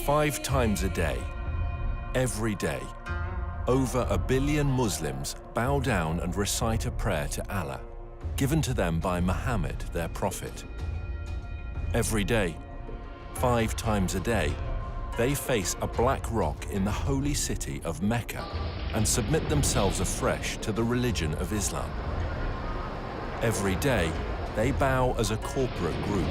5 times a day, every day, over 1 billion Muslims bow down and recite a prayer to Allah, given to them by Mohammed, their prophet. Every day, 5 times a day, they face a black rock in the holy city of Mecca and submit themselves afresh to the religion of Islam. Every day, they bow as a corporate group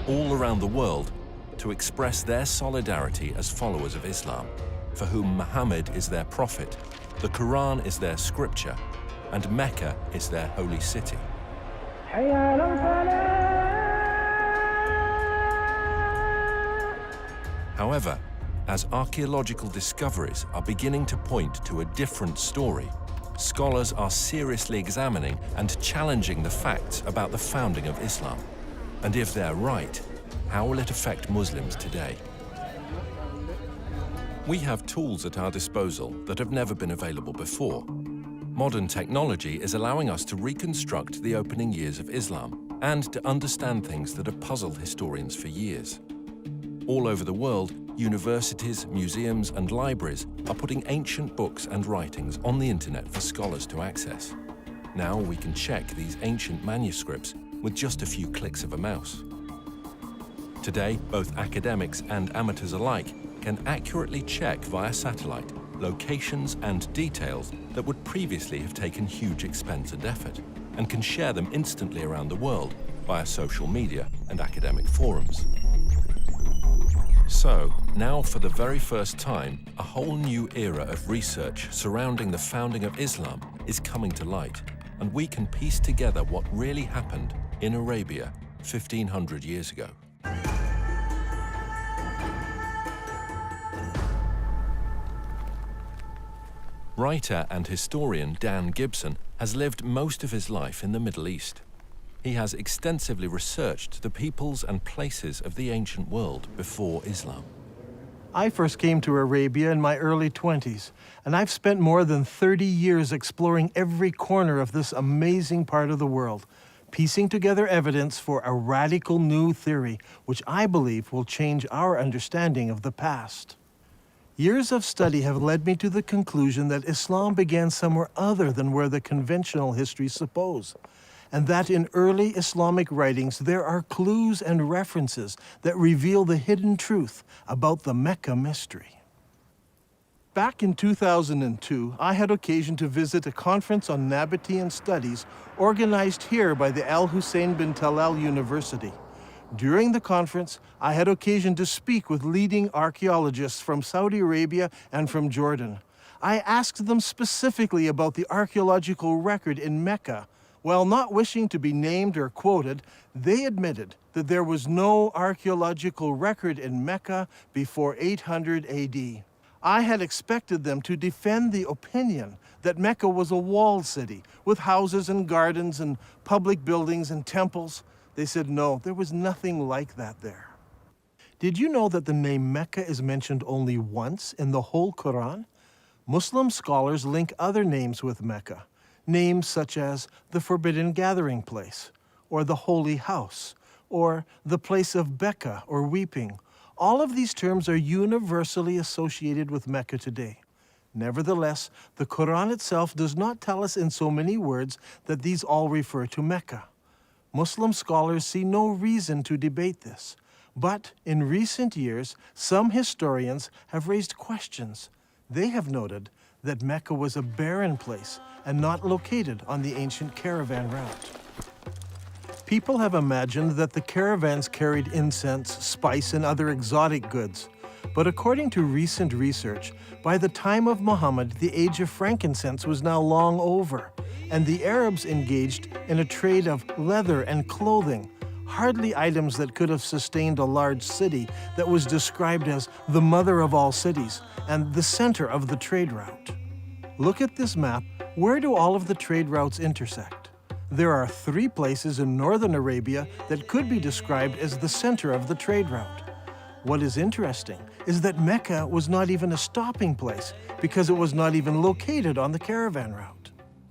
all around the world to express their solidarity as followers of Islam, for whom Muhammad is their prophet, the Qur'an is their scripture, and Mecca is their holy city. However, as archaeological discoveries are beginning to point to a different story, scholars are seriously examining and challenging the facts about the founding of Islam. And if they're right, how will it affect Muslims today? We have tools at our disposal that have never been available before. Modern technology is allowing us to reconstruct the opening years of Islam and to understand things that have puzzled historians for years. All over the world, universities, museums, and libraries are putting ancient books and writings on the internet for scholars to access. Now we can check these ancient manuscripts with just a few clicks of a mouse. Today, both academics and amateurs alike can accurately check via satellite locations and details that would previously have taken huge expense and effort, and can share them instantly around the world via social media and academic forums. So, now for the very first time, a whole new era of research surrounding the founding of Islam is coming to light, and we can piece together what really happened in Arabia 1500 years ago. Writer and historian Dan Gibson has lived most of his life in the Middle East. He has extensively researched the peoples and places of the ancient world before Islam. I first came to Arabia in my early 20s, and I've spent more than 30 years exploring every corner of this amazing part of the world, piecing together evidence for a radical new theory, which I believe will change our understanding of the past. Years of study have led me to the conclusion that Islam began somewhere other than where the conventional histories suppose, and that in early Islamic writings there are clues and references that reveal the hidden truth about the Mecca mystery. Back in 2002, I had occasion to visit a conference on Nabatean studies organized here by the Al Hussein bin Talal University. During the conference, I had occasion to speak with leading archaeologists from Saudi Arabia and from Jordan. I asked them specifically about the archaeological record in Mecca. While not wishing to be named or quoted, they admitted that there was no archaeological record in Mecca before 800 AD. I had expected them to defend the opinion that Mecca was a walled city with houses and gardens and public buildings and temples. They said no, there was nothing like that there. Did you know that the name Mecca is mentioned only once in the whole Quran? Muslim scholars link other names with Mecca. Names such as the Forbidden Gathering Place, or the Holy House, or the Place of Becca, or Weeping. All of these terms are universally associated with Mecca today. Nevertheless, the Quran itself does not tell us in so many words that these all refer to Mecca. Muslim scholars see no reason to debate this. But in recent years, some historians have raised questions. They have noted that Mecca was a barren place and not located on the ancient caravan route. People have imagined that the caravans carried incense, spice, and other exotic goods. But according to recent research, by the time of Muhammad, the age of frankincense was now long over, and the Arabs engaged in a trade of leather and clothing, hardly items that could have sustained a large city that was described as the mother of all cities and the center of the trade route. Look at this map. Where do all of the trade routes intersect? There are 3 places in northern Arabia that could be described as the center of the trade route. What is interesting is that Mecca was not even a stopping place because it was not even located on the caravan route.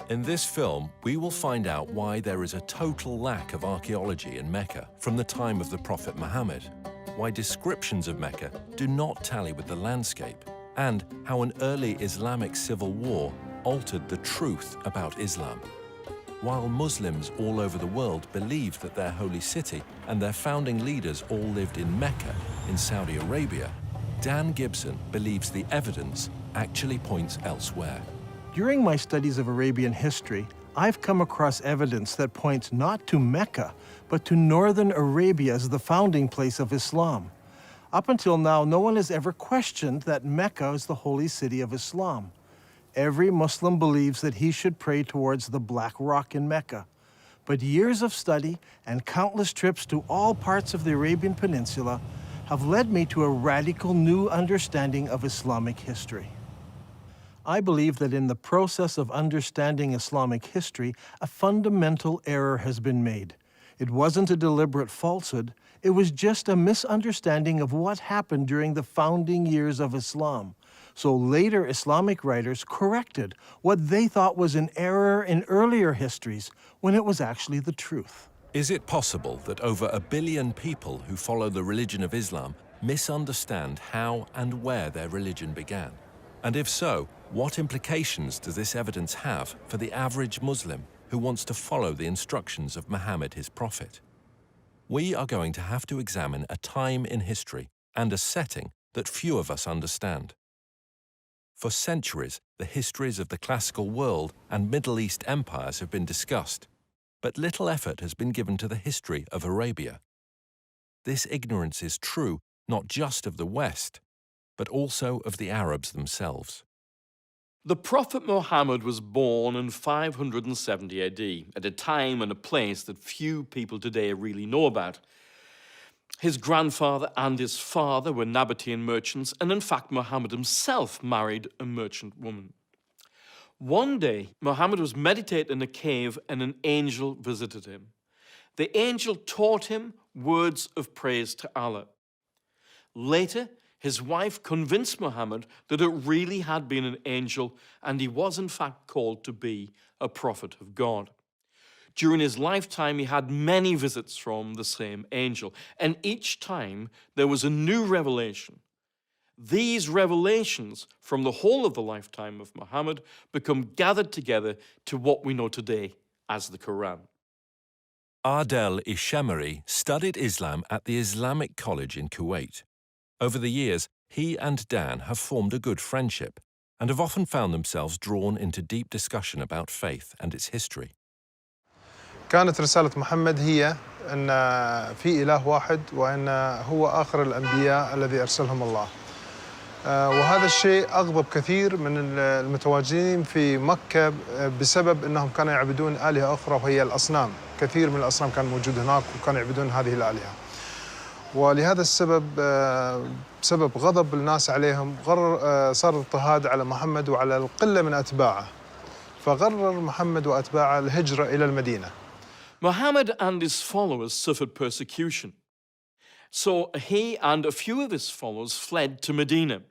In this film, we will find out why there is a total lack of archaeology in Mecca from the time of the Prophet Muhammad. why descriptions of Mecca do not tally with the landscape, and how an early Islamic civil war altered the truth about Islam. While Muslims all over the world believed that their holy city and their founding leaders all lived in Mecca, in Saudi Arabia, Dan Gibson believes the evidence actually points elsewhere. During my studies of Arabian history, I've come across evidence that points not to Mecca, but to northern Arabia as the founding place of Islam. Up until now, no one has ever questioned that Mecca is the holy city of Islam. Every Muslim believes that he should pray towards the Black Rock in Mecca. But years of study and countless trips to all parts of the Arabian Peninsula have led me to a radical new understanding of Islamic history. I believe that in the process of understanding Islamic history, a fundamental error has been made. It wasn't a deliberate falsehood, it was just a misunderstanding of what happened during the founding years of Islam. So later Islamic writers corrected what they thought was an error in earlier histories when it was actually the truth. Is it possible that over 1 billion people who follow the religion of Islam misunderstand how and where their religion began? And if so, what implications does this evidence have for the average Muslim who wants to follow the instructions of Mohammed, his prophet? We are going to have to examine a time in history and a setting that few of us understand. For centuries, the histories of the classical world and Middle East empires have been discussed, but little effort has been given to the history of Arabia. This ignorance is true not just of the West, but also of the Arabs themselves. The Prophet Muhammad was born in 570 AD, at a time and a place that few people today really know about. His grandfather and his father were Nabatean merchants, and in fact Muhammad himself married a merchant woman. One day, Muhammad was meditating in a cave and an angel visited him. The angel taught him words of praise to Allah. Later, his wife convinced Muhammad that it really had been an angel and he was in fact called to be a prophet of God. During his lifetime, he had many visits from the same angel, and each time there was a new revelation. These revelations from the whole of the lifetime of Muhammad become gathered together to what we know today as the Qur'an. Adel Ishamari studied Islam at the Islamic College in Kuwait. Over the years, he and Dan have formed a good friendship and have often found themselves drawn into deep discussion about faith and its history. كانت رسالة محمد هي أن في إله واحد وأن هو آخر الأنبياء الذي أرسلهم الله. وهذا الشيء أغضب كثير من المتواجدين في مكة بسبب أنهم كانوا يعبدون آلهة أخرى وهي الأصنام. كثير من الأصنام كان موجود هناك وكانوا يعبدون هذه الآلهة. ولهذا السبب بسبب غضب الناس عليهم صار اضطهاد على محمد وعلى القلة من أتباعه. فقرر محمد وأتباعه الهجرة إلى المدينة. Muhammad and his followers suffered persecution. So he and a few of his followers fled to Medina.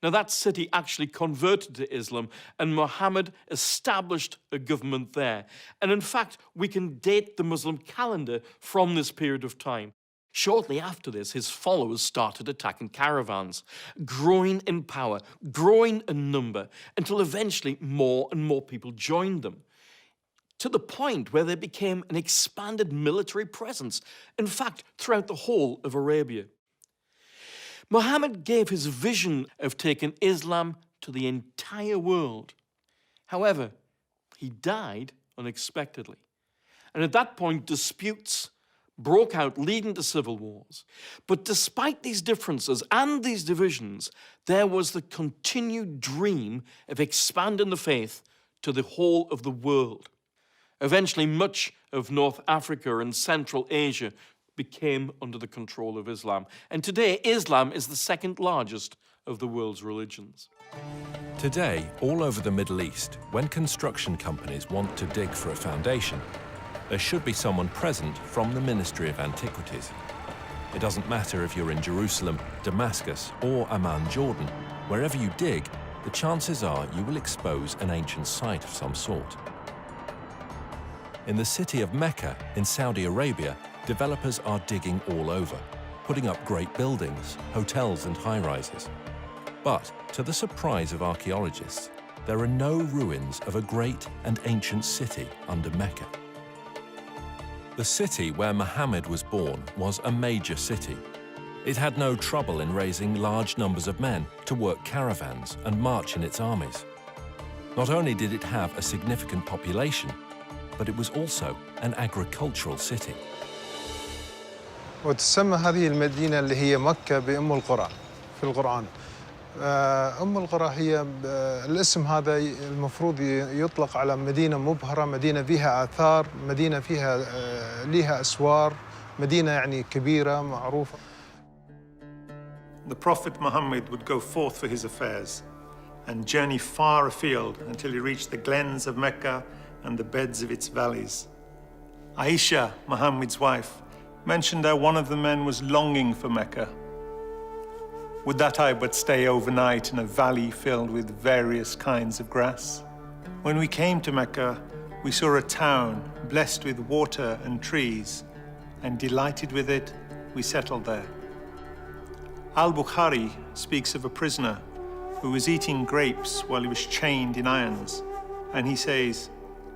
Now that city actually converted to Islam and Muhammad established a government there. And in fact, we can date the Muslim calendar from this period of time. Shortly after this, his followers started attacking caravans, growing in power, growing in number, until eventually more and more people joined them, to the point where they became an expanded military presence, in fact, throughout the whole of Arabia. Muhammad gave his vision of taking Islam to the entire world. However, he died unexpectedly. And at that point, disputes broke out, leading to civil wars. But despite these differences and these divisions, there was the continued dream of expanding the faith to the whole of the world. Eventually, much of North Africa and Central Asia became under the control of Islam. And today, Islam is the second largest of the world's religions. Today, all over the Middle East, when construction companies want to dig for a foundation, there should be someone present from the Ministry of Antiquities. It doesn't matter if you're in Jerusalem, Damascus, or Amman, Jordan. Wherever you dig, the chances are you will expose an ancient site of some sort. In the city of Mecca, in Saudi Arabia, developers are digging all over. putting up great buildings, hotels and high-rises. But, to the surprise of archaeologists, there are no ruins of a great and ancient city under Mecca. The city where Mohammed was born was a major city. It had no trouble in raising large numbers of men to work caravans and march in its armies. Not only did it have a significant population, but it was also an agricultural city. وتسمى هذه المدينة اللي هي مكة بأم القرى في القرآن. أم القرى هي الاسم هذا المفروض يطلق على مدينة مبهرة، مدينة فيها آثار، مدينة فيها لها أسوار، مدينة يعني كبيرة معروفة. The Prophet Muhammad would go forth for his affairs and journey far afield until he reached the glens of Mecca and the beds of its valleys. Aisha, Muhammad's wife, mentioned how one of the men was longing for Mecca. Would that I but stay overnight in a valley filled with various kinds of grass? When we came to Mecca, we saw a town blessed with water and trees, and delighted with it, we settled there. Al-Bukhari speaks of a prisoner who was eating grapes while he was chained in irons, and he says,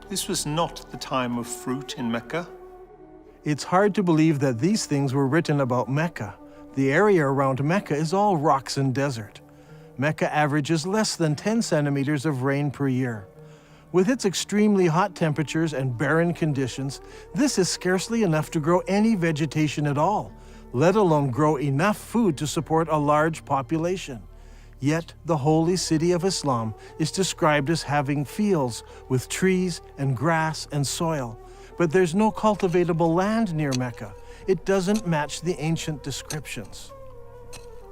"This was not the time of fruit in Mecca." It's hard to believe that these things were written about Mecca. The area around Mecca is all rocks and desert. Mecca averages less than 10 centimeters of rain per year. With its extremely hot temperatures and barren conditions, this is scarcely enough to grow any vegetation at all, let alone grow enough food to support a large population. Yet the holy city of Islam is described as having fields with trees and grass and soil. But there's no cultivatable land near Mecca. It doesn't match the ancient descriptions.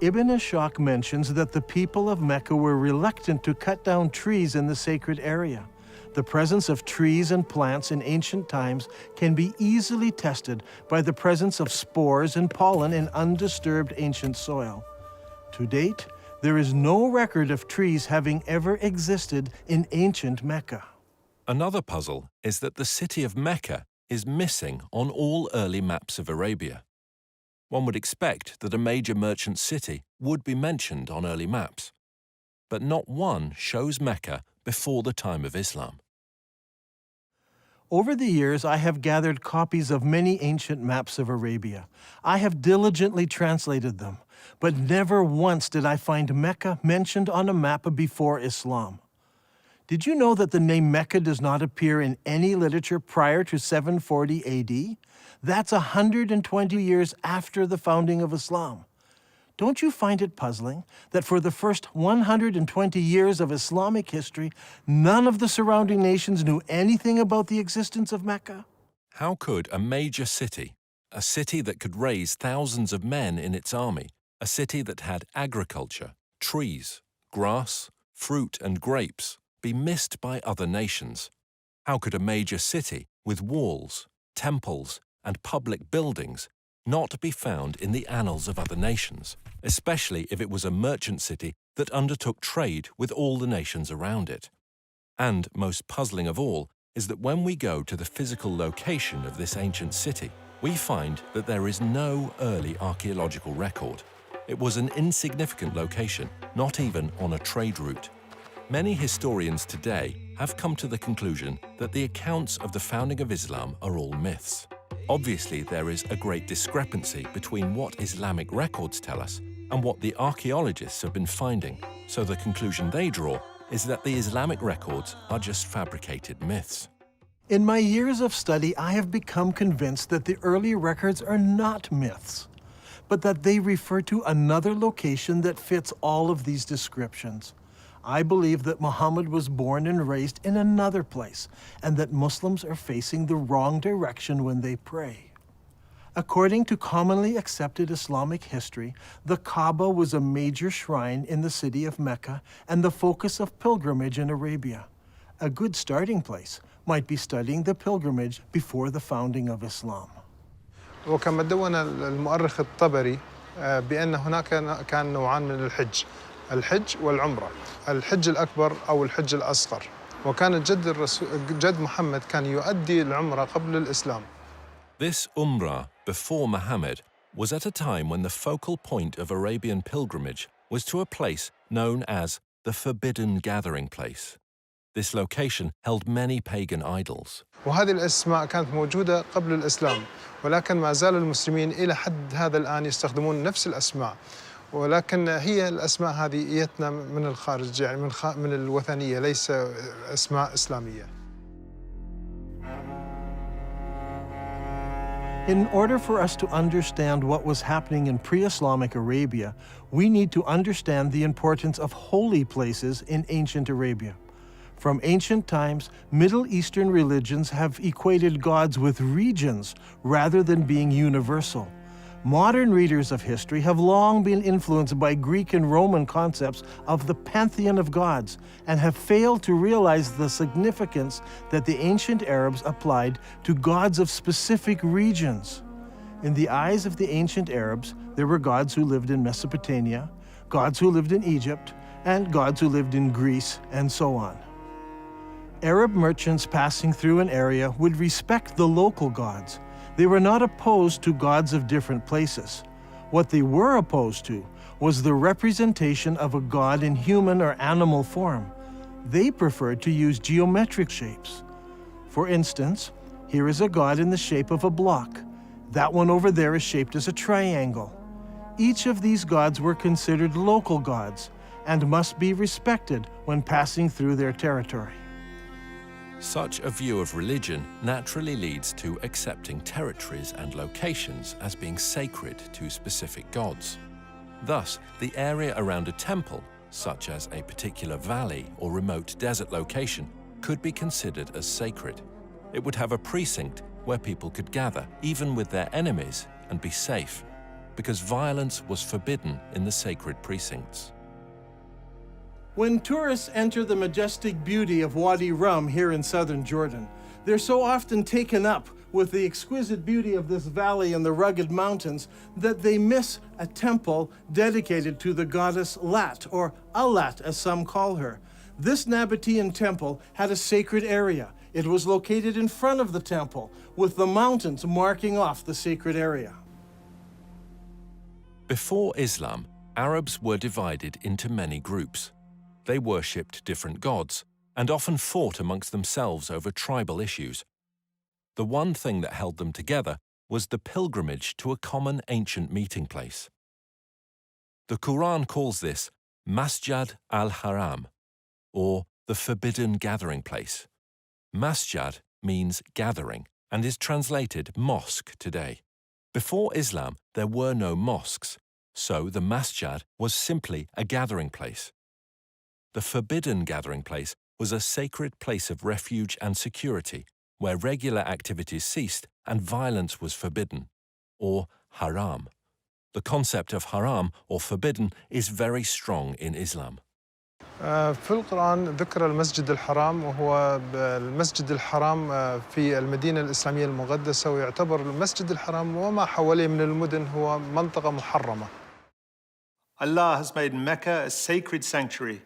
Ibn Ishaq mentions that the people of Mecca were reluctant to cut down trees in the sacred area. The presence of trees and plants in ancient times can be easily tested by the presence of spores and pollen in undisturbed ancient soil. To date, there is no record of trees having ever existed in ancient Mecca. Another puzzle is that the city of Mecca is missing on all early maps of Arabia. One would expect that a major merchant city would be mentioned on early maps, but not one shows Mecca before the time of Islam. Over the years, I have gathered copies of many ancient maps of Arabia. I have diligently translated them, but never once did I find Mecca mentioned on a map before Islam. Did you know that the name Mecca does not appear in any literature prior to 740 AD? That's 120 years after the founding of Islam. Don't you find it puzzling that for the first 120 years of Islamic history, none of the surrounding nations knew anything about the existence of Mecca? How could a major city, a city that could raise thousands of men in its army, a city that had agriculture, trees, grass, fruit and grapes, be missed by other nations? How could a major city with walls, temples, and public buildings not be found in the annals of other nations, especially if it was a merchant city that undertook trade with all the nations around it? And most puzzling of all is that when we go to the physical location of this ancient city, we find that there is no early archaeological record. It was an insignificant location, not even on a trade route. Many historians today have come to the conclusion that the accounts of the founding of Islam are all myths. Obviously, there is a great discrepancy between what Islamic records tell us and what the archaeologists have been finding, so the conclusion they draw is that the Islamic records are just fabricated myths. In my years of study, I have become convinced that the early records are not myths, but that they refer to another location that fits all of these descriptions. I believe that Muhammad was born and raised in another place, and that Muslims are facing the wrong direction when they pray. According to commonly accepted Islamic history, the Kaaba was a major shrine in the city of Mecca and the focus of pilgrimage in Arabia. A good starting place might be studying the pilgrimage before the founding of Islam. وكما دون المؤرخ الطبري بأن هناك كان نوعان من الحج، الحج والعمرة. الحج الأكبر أو الحج الأصغر، وكان جد محمد كان يؤدي العمرة قبل الإسلام. This Umrah before Muhammad was at a time when the focal point of Arabian pilgrimage was to a place known as the Forbidden Gathering Place. This location held many pagan idols. وهذه الأسماء كانت موجودة قبل الإسلام، ولكن ما زال المسلمين إلى حد هذا الآن يستخدمون نفس الأسماء، ولكن هي الأسماء هذه إيتنا من الخارج، يعني من الوثنية، ليس أسماء إسلامية. In order for us to understand what was happening in pre-Islamic Arabia, we need to understand the importance of holy places in ancient Arabia. From ancient times, Middle Eastern religions have equated gods with regions rather than being universal. Modern readers of history have long been influenced by Greek and Roman concepts of the pantheon of gods and have failed to realize the significance that the ancient Arabs applied to gods of specific regions. In the eyes of the ancient Arabs, there were gods who lived in Mesopotamia, gods who lived in Egypt, and gods who lived in Greece, and so on. Arab merchants passing through an area would respect the local gods. They were not opposed to gods of different places. What they were opposed to was the representation of a god in human or animal form. They preferred to use geometric shapes. For instance, here is a god in the shape of a block. That one over there is shaped as a triangle. Each of these gods were considered local gods and must be respected when passing through their territory. Such a view of religion naturally leads to accepting territories and locations as being sacred to specific gods. Thus, the area around a temple, such as a particular valley or remote desert location, could be considered as sacred. It would have a precinct where people could gather, even with their enemies, and be safe, because violence was forbidden in the sacred precincts. When tourists enter the majestic beauty of Wadi Rum here in southern Jordan, they're so often taken up with the exquisite beauty of this valley and the rugged mountains that they miss a temple dedicated to the goddess Lat, or Allat as some call her. This Nabatean temple had a sacred area. It was located in front of the temple, with the mountains marking off the sacred area. Before Islam, Arabs were divided into many groups. They worshipped different gods and often fought amongst themselves over tribal issues. The one thing that held them together was the pilgrimage to a common ancient meeting place. The Qur'an calls this Masjid al-Haram, or the Forbidden Gathering Place. Masjid means gathering and is translated mosque today. Before Islam, there were no mosques, so the masjid was simply a gathering place. The Forbidden Gathering Place was a sacred place of refuge and security, where regular activities ceased and violence was forbidden, or haram. The concept of haram, or forbidden, is very strong in Islam. في القرآن ذكر المسجد الحرام، وهو المسجد الحرام في المدينة الإسلامية المقدسة، ويعتبر المسجد الحرام وما حواليه من المدن هو منطقة محرمة. Allah has made Mecca a sacred sanctuary,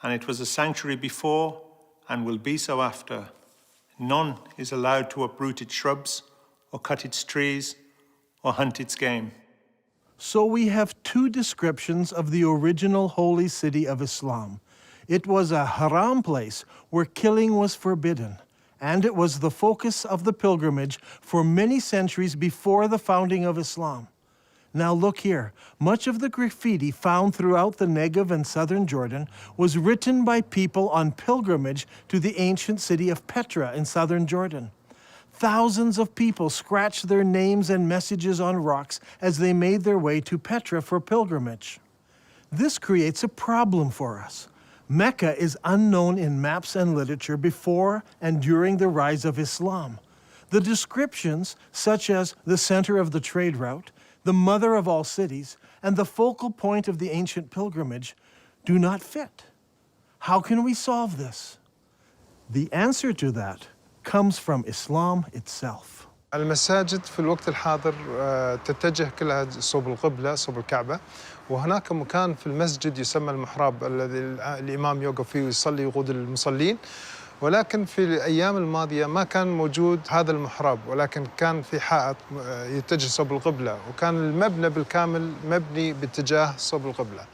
and it was a sanctuary before and will be so after. None is allowed to uproot its shrubs or cut its trees or hunt its game. So we have two descriptions of the original holy city of Islam. It was a haram place where killing was forbidden, and it was the focus of the pilgrimage for many centuries before the founding of Islam. Now look here, much of the graffiti found throughout the Negev and southern Jordan was written by people on pilgrimage to the ancient city of Petra in southern Jordan. Thousands of people scratched their names and messages on rocks as they made their way to Petra for pilgrimage. This creates a problem for us. Mecca is unknown in maps and literature before and during the rise of Islam. The descriptions, such as the center of the trade route, the mother of all cities, and the focal point of the ancient pilgrimage, do not fit. How can we solve this? The answer to that comes from Islam itself. المساجد في الوقت الحاضر تتجه كلها صوب القبلة، صوب الكعبة، وهناك مكان في المسجد يسمى المحراب الذي الإمام يوقف فيه ويصلي ويقود المصلين، ولكن في الأيام الماضية ما كان موجود هذا المحراب، ولكن كان في حائط يتجه صوب القبلة، وكان المبنى بالكامل مبني باتجاه صوب القبلة.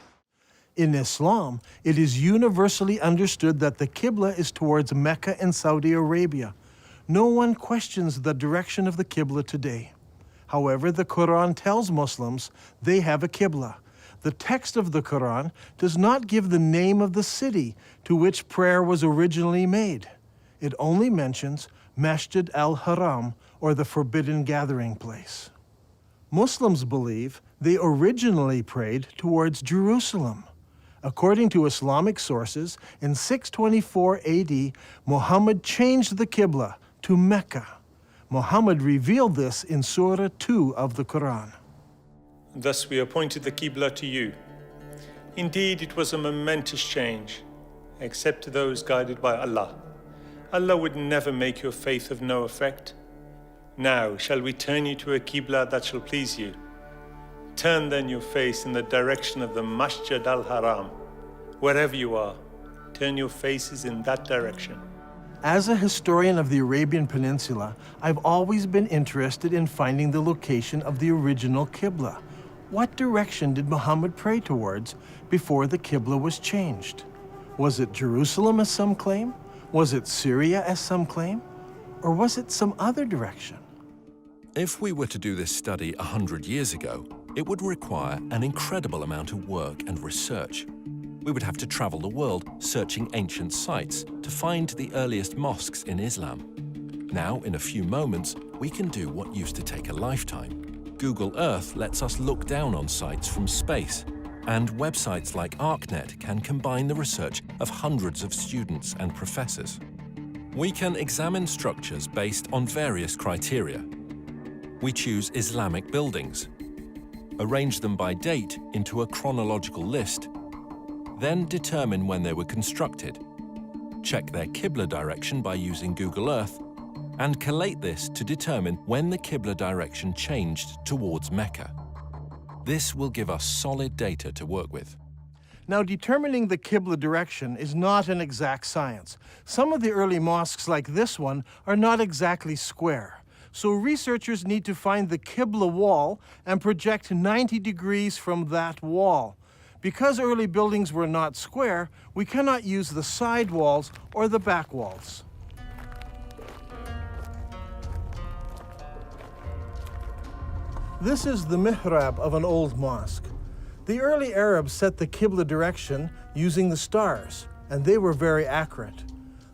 In Islam, it is universally understood that the Qibla is towards Mecca in Saudi Arabia. No one questions the direction of the Qibla today. However, the Quran tells Muslims they have a Qibla. The text of the Quran does not give the name of the city to which prayer was originally made. It only mentions Masjid al-Haram, or the forbidden gathering place. Muslims believe they originally prayed towards Jerusalem. According to Islamic sources, in 624 AD, Mohammed changed the Qibla to Mecca. Mohammed revealed this in Surah 2 of the Quran. Thus we appointed the Qibla to you. Indeed, it was a momentous change, except to those guided by Allah. Allah would never make your faith of no effect. Now shall we turn you to a Qibla that shall please you. Turn then your face in the direction of the Masjid al-Haram. Wherever you are, turn your faces in that direction. As a historian of the Arabian Peninsula, I've always been interested in finding the location of the original Qibla. What direction did Muhammad pray towards before the Qibla was changed? Was it Jerusalem, as some claim? Was it Syria, as some claim? Or was it some other direction? If we were to do this study 100 years ago, it would require an incredible amount of work and research. We would have to travel the world searching ancient sites to find the earliest mosques in Islam. Now, in a few moments, we can do what used to take a lifetime. Google Earth lets us look down on sites from space, and websites like ArcNet can combine the research of hundreds of students and professors. We can examine structures based on various criteria. We choose Islamic buildings, arrange them by date into a chronological list, then determine when they were constructed, check their Qibla direction by using Google Earth, and collate this to determine when the Qibla direction changed towards Mecca. This will give us solid data to work with. Now, determining the Qibla direction is not an exact science. Some of the early mosques, like this one, are not exactly square. So researchers need to find the Qibla wall and project 90 degrees from that wall. Because early buildings were not square, we cannot use the side walls or the back walls. This is the mihrab of an old mosque. The early Arabs set the Qibla direction using the stars, and they were very accurate.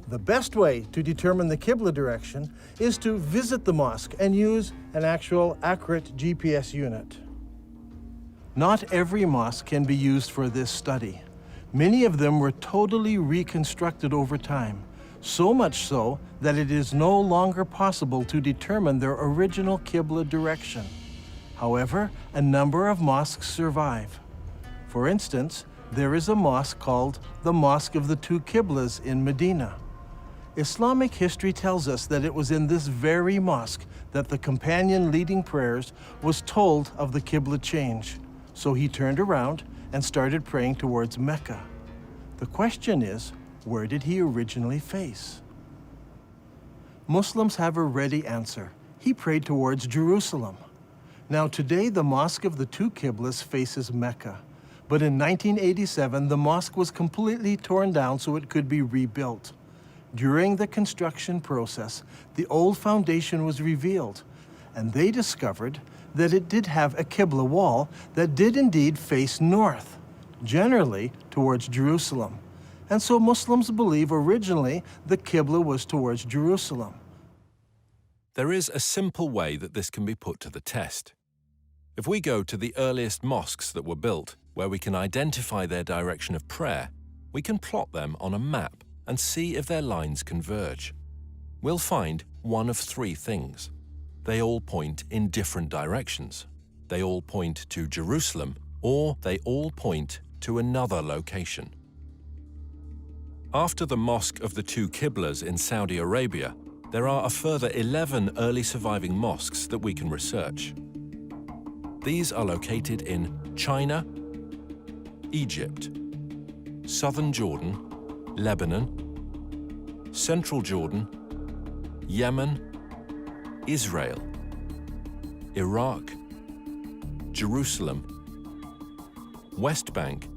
The best way to determine the Qibla direction is to visit the mosque and use an actual accurate GPS unit. Not every mosque can be used for this study. Many of them were totally reconstructed over time, so much so that it is no longer possible to determine their original Qibla direction. However, a number of mosques survive. For instance, there is a mosque called the Mosque of the Two Qiblas in Medina. Islamic history tells us that it was in this very mosque that the companion leading prayers was told of the Qibla change. So he turned around and started praying towards Mecca. The question is, where did he originally face? Muslims have a ready answer. He prayed towards Jerusalem. Now today, the Mosque of the Two Qiblas faces Mecca. But in 1987, the mosque was completely torn down so it could be rebuilt. During the construction process, the old foundation was revealed, and they discovered that it did have a Qibla wall that did indeed face north, generally towards Jerusalem. And so Muslims believe originally the Qibla was towards Jerusalem. There is a simple way that this can be put to the test. If we go to the earliest mosques that were built, where we can identify their direction of prayer, we can plot them on a map and see if their lines converge. We'll find one of three things. They all point in different directions. They all point to Jerusalem, or they all point to another location. After the Mosque of the Two Qiblas in Saudi Arabia, there are a further 11 early surviving mosques that we can research. These are located in China, Egypt, southern Jordan, Lebanon, Central Jordan, Yemen, Israel, Iraq, Jerusalem, West Bank,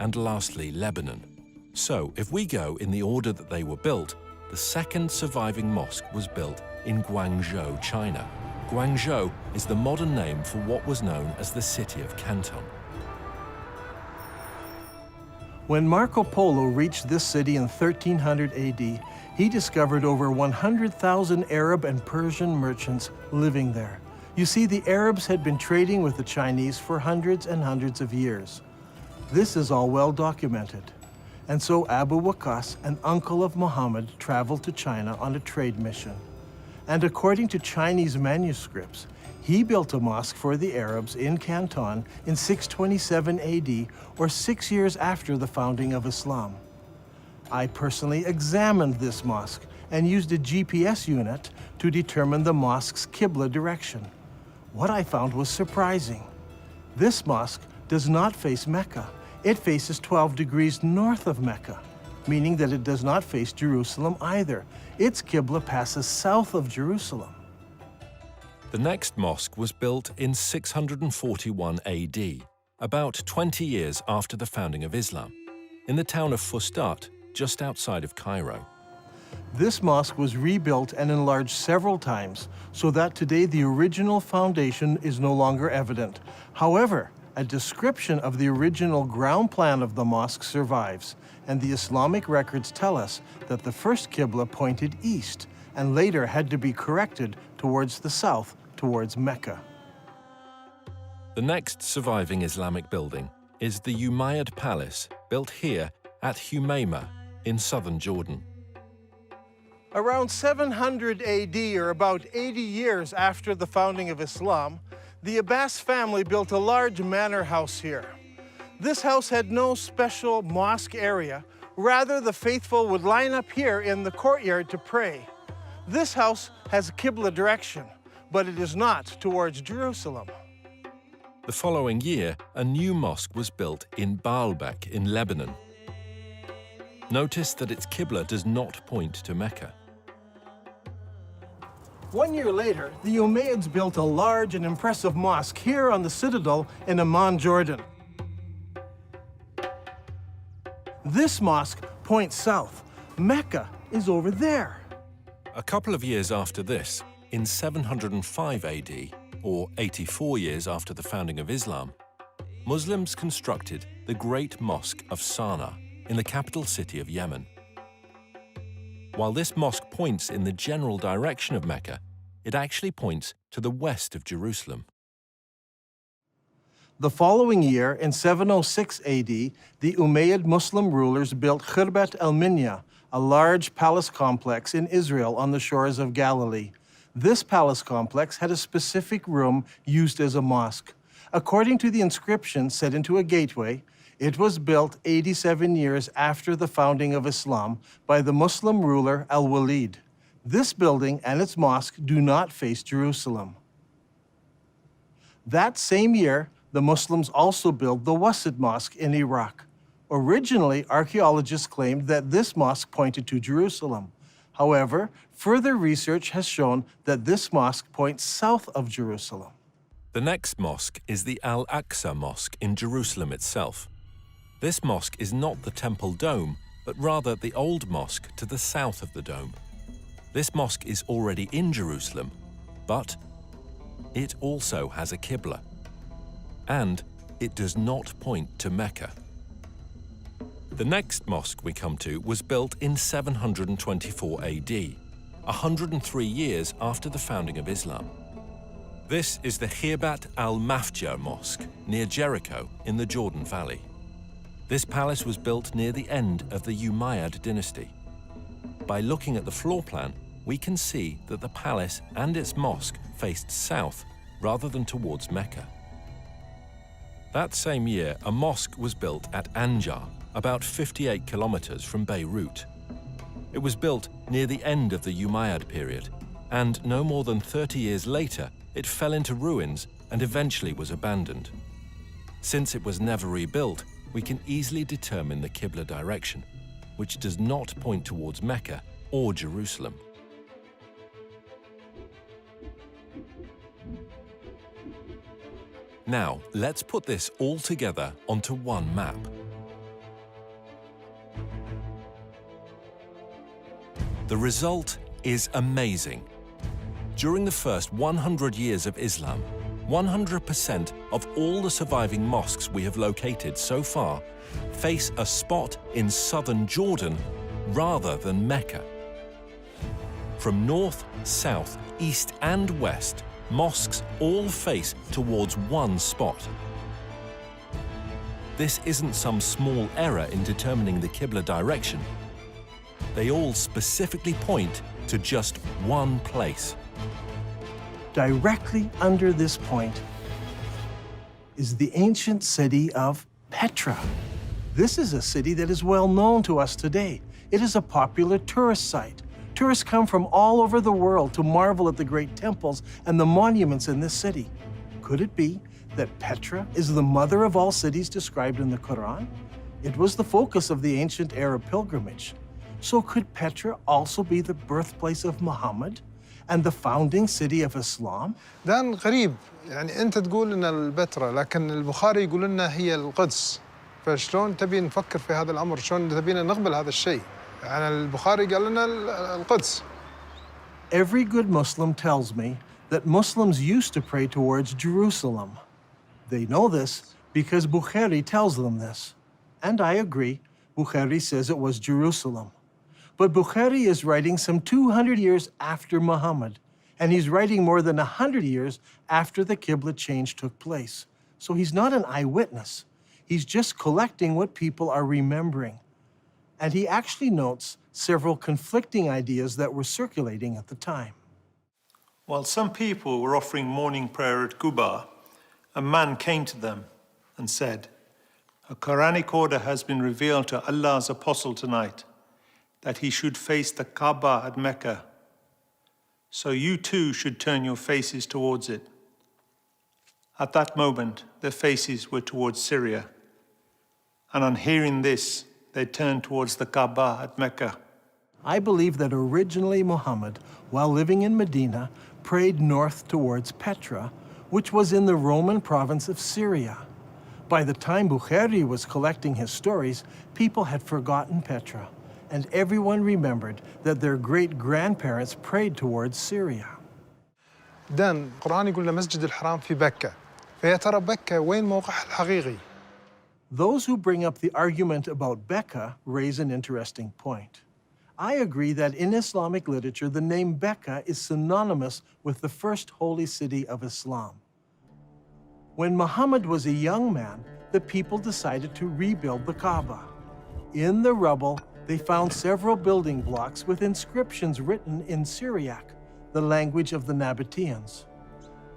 and lastly, Lebanon. So, if we go in the order that they were built, the second surviving mosque was built in Guangzhou, China. Guangzhou is the modern name for what was known as the city of Canton. When Marco Polo reached this city in 1300 AD, he discovered over 100,000 Arab and Persian merchants living there. You see, the Arabs had been trading with the Chinese for hundreds and hundreds of years. This is all well documented. And so Abu Waqas, an uncle of Mohammed, traveled to China on a trade mission. And according to Chinese manuscripts, he built a mosque for the Arabs in Canton in 627 AD, or 6 years after the founding of Islam. I personally examined this mosque and used a GPS unit to determine the mosque's Qibla direction. What I found was surprising. This mosque does not face Mecca. It faces 12 degrees north of Mecca, meaning that it does not face Jerusalem either. Its Qibla passes south of Jerusalem. The next mosque was built in 641 AD, about 20 years after the founding of Islam, in the town of Fustat, just outside of Cairo. This mosque was rebuilt and enlarged several times, so that today the original foundation is no longer evident. However, a description of the original ground plan of the mosque survives, and the Islamic records tell us that the first Qibla pointed east and later had to be corrected towards the south, towards Mecca. The next surviving Islamic building is the Umayyad Palace, built here at Humayma in southern Jordan. Around 700 AD, or about 80 years after the founding of Islam, the Abbas family built a large manor house here. This house had no special mosque area. Rather, the faithful would line up here in the courtyard to pray. This house has a Qibla direction, but it is not towards Jerusalem. The following year, a new mosque was built in Baalbek in Lebanon. Notice that its Qibla does not point to Mecca. 1 year later, the Umayyads built a large and impressive mosque here on the citadel in Amman, Jordan. This mosque points south. Mecca is over there. A couple of years after this, in 705 AD, or 84 years after the founding of Islam, Muslims constructed the Great Mosque of Sana'a in the capital city of Yemen. While this mosque points in the general direction of Mecca, it actually points to the west of Jerusalem. The following year, in 706 AD, the Umayyad Muslim rulers built Khirbat al-Minya, a large palace complex in Israel on the shores of Galilee. This palace complex had a specific room used as a mosque. According to the inscription set into a gateway, it was built 87 years after the founding of Islam by the Muslim ruler Al-Walid. This building and its mosque do not face Jerusalem. That same year, the Muslims also built the Wasit Mosque in Iraq. Originally, archaeologists claimed that this mosque pointed to Jerusalem. However, further research has shown that this mosque points south of Jerusalem. The next mosque is the Al-Aqsa Mosque in Jerusalem itself. This mosque is not the temple dome, but rather the old mosque to the south of the dome. This mosque is already in Jerusalem, but it also has a Qibla, and it does not point to Mecca. The next mosque we come to was built in 724 AD, 103 years after the founding of Islam. This is the Khirbat al-Mafja Mosque near Jericho in the Jordan Valley. This palace was built near the end of the Umayyad dynasty. By looking at the floor plan, we can see that the palace and its mosque faced south rather than towards Mecca. That same year, a mosque was built at Anjar, about 58 kilometers from Beirut. It was built near the end of the Umayyad period, and no more than 30 years later, it fell into ruins and eventually was abandoned. Since it was never rebuilt, we can easily determine the Qibla direction, which does not point towards Mecca, or Jerusalem. Now, let's put this all together onto one map. The result is amazing. During the first 100 years of Islam, 100% of all the surviving mosques we have located so far face a spot in southern Jordan rather than Mecca. From north, south, east and west, mosques all face towards one spot. This isn't some small error in determining the Qibla direction. They all specifically point to just one place. Directly under this point is the ancient city of Petra. This is a city that is well known to us today. It is a popular tourist site. Tourists come from all over the world to marvel at the great temples and the monuments in this city. Could it be that Petra is the mother of all cities described in the Qur'an? It was the focus of the ancient Arab pilgrimage. So could Petra also be the birthplace of Muhammad and the founding city of Islam? دان غريب، يعني أنت تقول إن البتراء لكن البخاري يقول لنا هي القدس. فشلون تبي نفكر في هذا الأمر؟ شلون تبينا نقبل هذا الشيء؟ يعني البخاري قال لنا القدس. Every good Muslim tells me that Muslims used to pray towards Jerusalem. They know this because Bukhari tells them this. And I agree, Bukhari says it was Jerusalem. But Bukhari is writing some 200 years after Muhammad, and he's writing more than 100 years after the Qibla change took place. So he's not an eyewitness. He's just collecting what people are remembering. And he actually notes several conflicting ideas that were circulating at the time. While some people were offering morning prayer at Quba, a man came to them and said, "A Quranic order has been revealed to Allah's apostle tonight, that he should face the Kaaba at Mecca. So you too should turn your faces towards it." At that moment, their faces were towards Syria. And on hearing this, they turned towards the Kaaba at Mecca. I believe that originally Muhammad, while living in Medina, prayed north towards Petra, which was in the Roman province of Syria. By the time Bukhari was collecting his stories, people had forgotten Petra, and everyone remembered that their great-grandparents prayed towards Syria. دان القرآن يقول لنا مسجد الحرام في بكة. فيا ترى بكة وين موقعها الحقيقي؟ Those who bring up the argument about Becca raise an interesting point. I agree that in Islamic literature, the name Becca is synonymous with the first holy city of Islam. When Muhammad was a young man, the people decided to rebuild the Kaaba. In the rubble, they found several building blocks with inscriptions written in Syriac, the language of the Nabateans.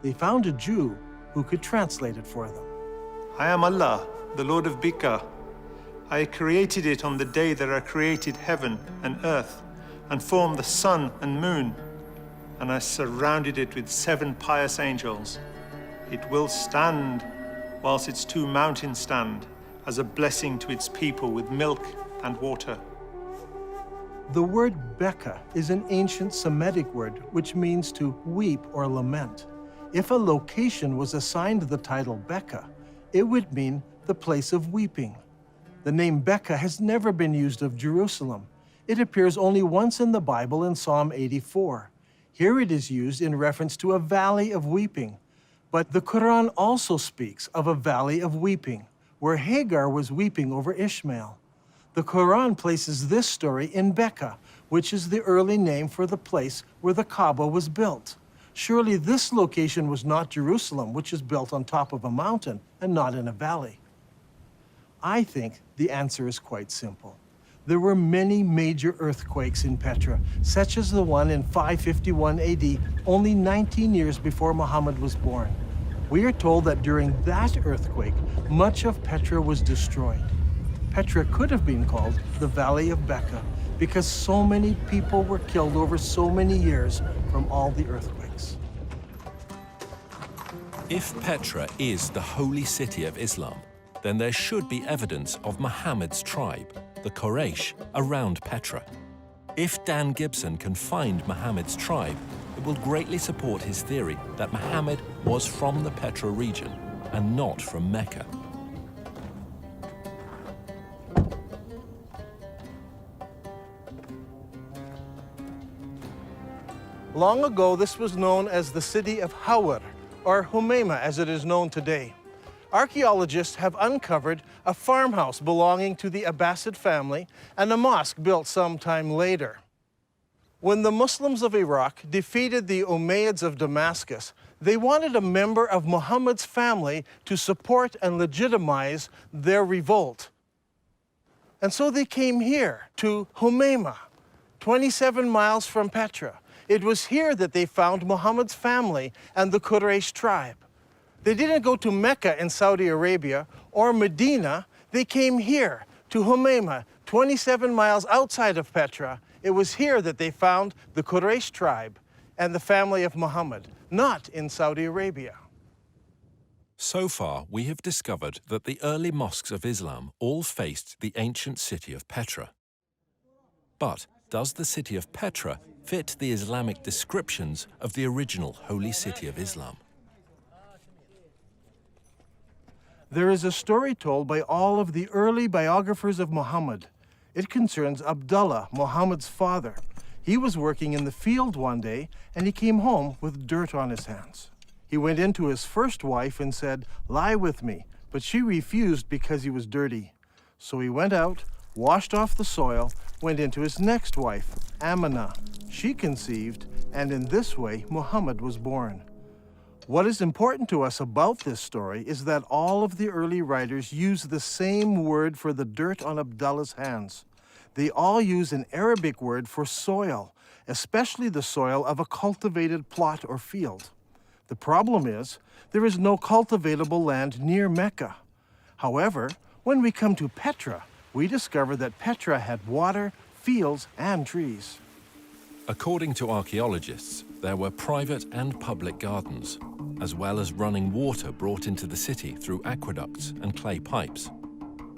They found a Jew who could translate it for them. "I am Allah, the Lord of Bika. I created it on the day that I created heaven and earth and formed the sun and moon, and I surrounded it with 7 pious angels. It will stand whilst its 2 mountains stand as a blessing to its people with milk and water." The word Becca is an ancient Semitic word which means to weep or lament. If a location was assigned the title Becca, it would mean the place of weeping. The name Becca has never been used of Jerusalem. It appears only once in the Bible in Psalm 84. Here it is used in reference to a valley of weeping. But the Quran also speaks of a valley of weeping, where Hagar was weeping over Ishmael. The Quran places this story in Becca, which is the early name for the place where the Kaaba was built. Surely this location was not Jerusalem, which is built on top of a mountain and not in a valley. I think the answer is quite simple. There were many major earthquakes in Petra, such as the one in 551 AD, only 19 years before Muhammad was born. We are told that during that earthquake, much of Petra was destroyed. Petra could have been called the Valley of Becca because so many people were killed over so many years from all the earthquakes. If Petra is the holy city of Islam, then there should be evidence of Muhammad's tribe, the Quraysh, around Petra. If Dan Gibson can find Mohammed's tribe, it will greatly support his theory that Mohammed was from the Petra region and not from Mecca. Long ago, this was known as the city of Hawar, or Humayma as it is known today. Archaeologists have uncovered a farmhouse belonging to the Abbasid family and a mosque built some time later. When the Muslims of Iraq defeated the Umayyads of Damascus, they wanted a member of Muhammad's family to support and legitimize their revolt. And so they came here to Humayma, 27 miles from Petra. It was here that they found Muhammad's family and the Quraysh tribe. They didn't go to Mecca in Saudi Arabia or Medina. They came here to Humayma, 27 miles outside of Petra. It was here that they found the Quraysh tribe and the family of Muhammad, not in Saudi Arabia. So far, we have discovered that the early mosques of Islam all faced the ancient city of Petra. But does the city of Petra fit the Islamic descriptions of the original holy city of Islam? There is a story told by all of the early biographers of Muhammad. It concerns Abdullah, Muhammad's father. He was working in the field one day and he came home with dirt on his hands. He went in to his first wife and said, "Lie with me," but she refused because he was dirty. So he went out, washed off the soil, went into his next wife, Amina. She conceived, and in this way, Muhammad was born. What is important to us about this story is that all of the early writers use the same word for the dirt on Abdullah's hands. They all use an Arabic word for soil, especially the soil of a cultivated plot or field. The problem is, there is no cultivatable land near Mecca. However, when we come to Petra, we discover that Petra had water, fields, and trees. According to archaeologists, there were private and public gardens, as well as running water brought into the city through aqueducts and clay pipes.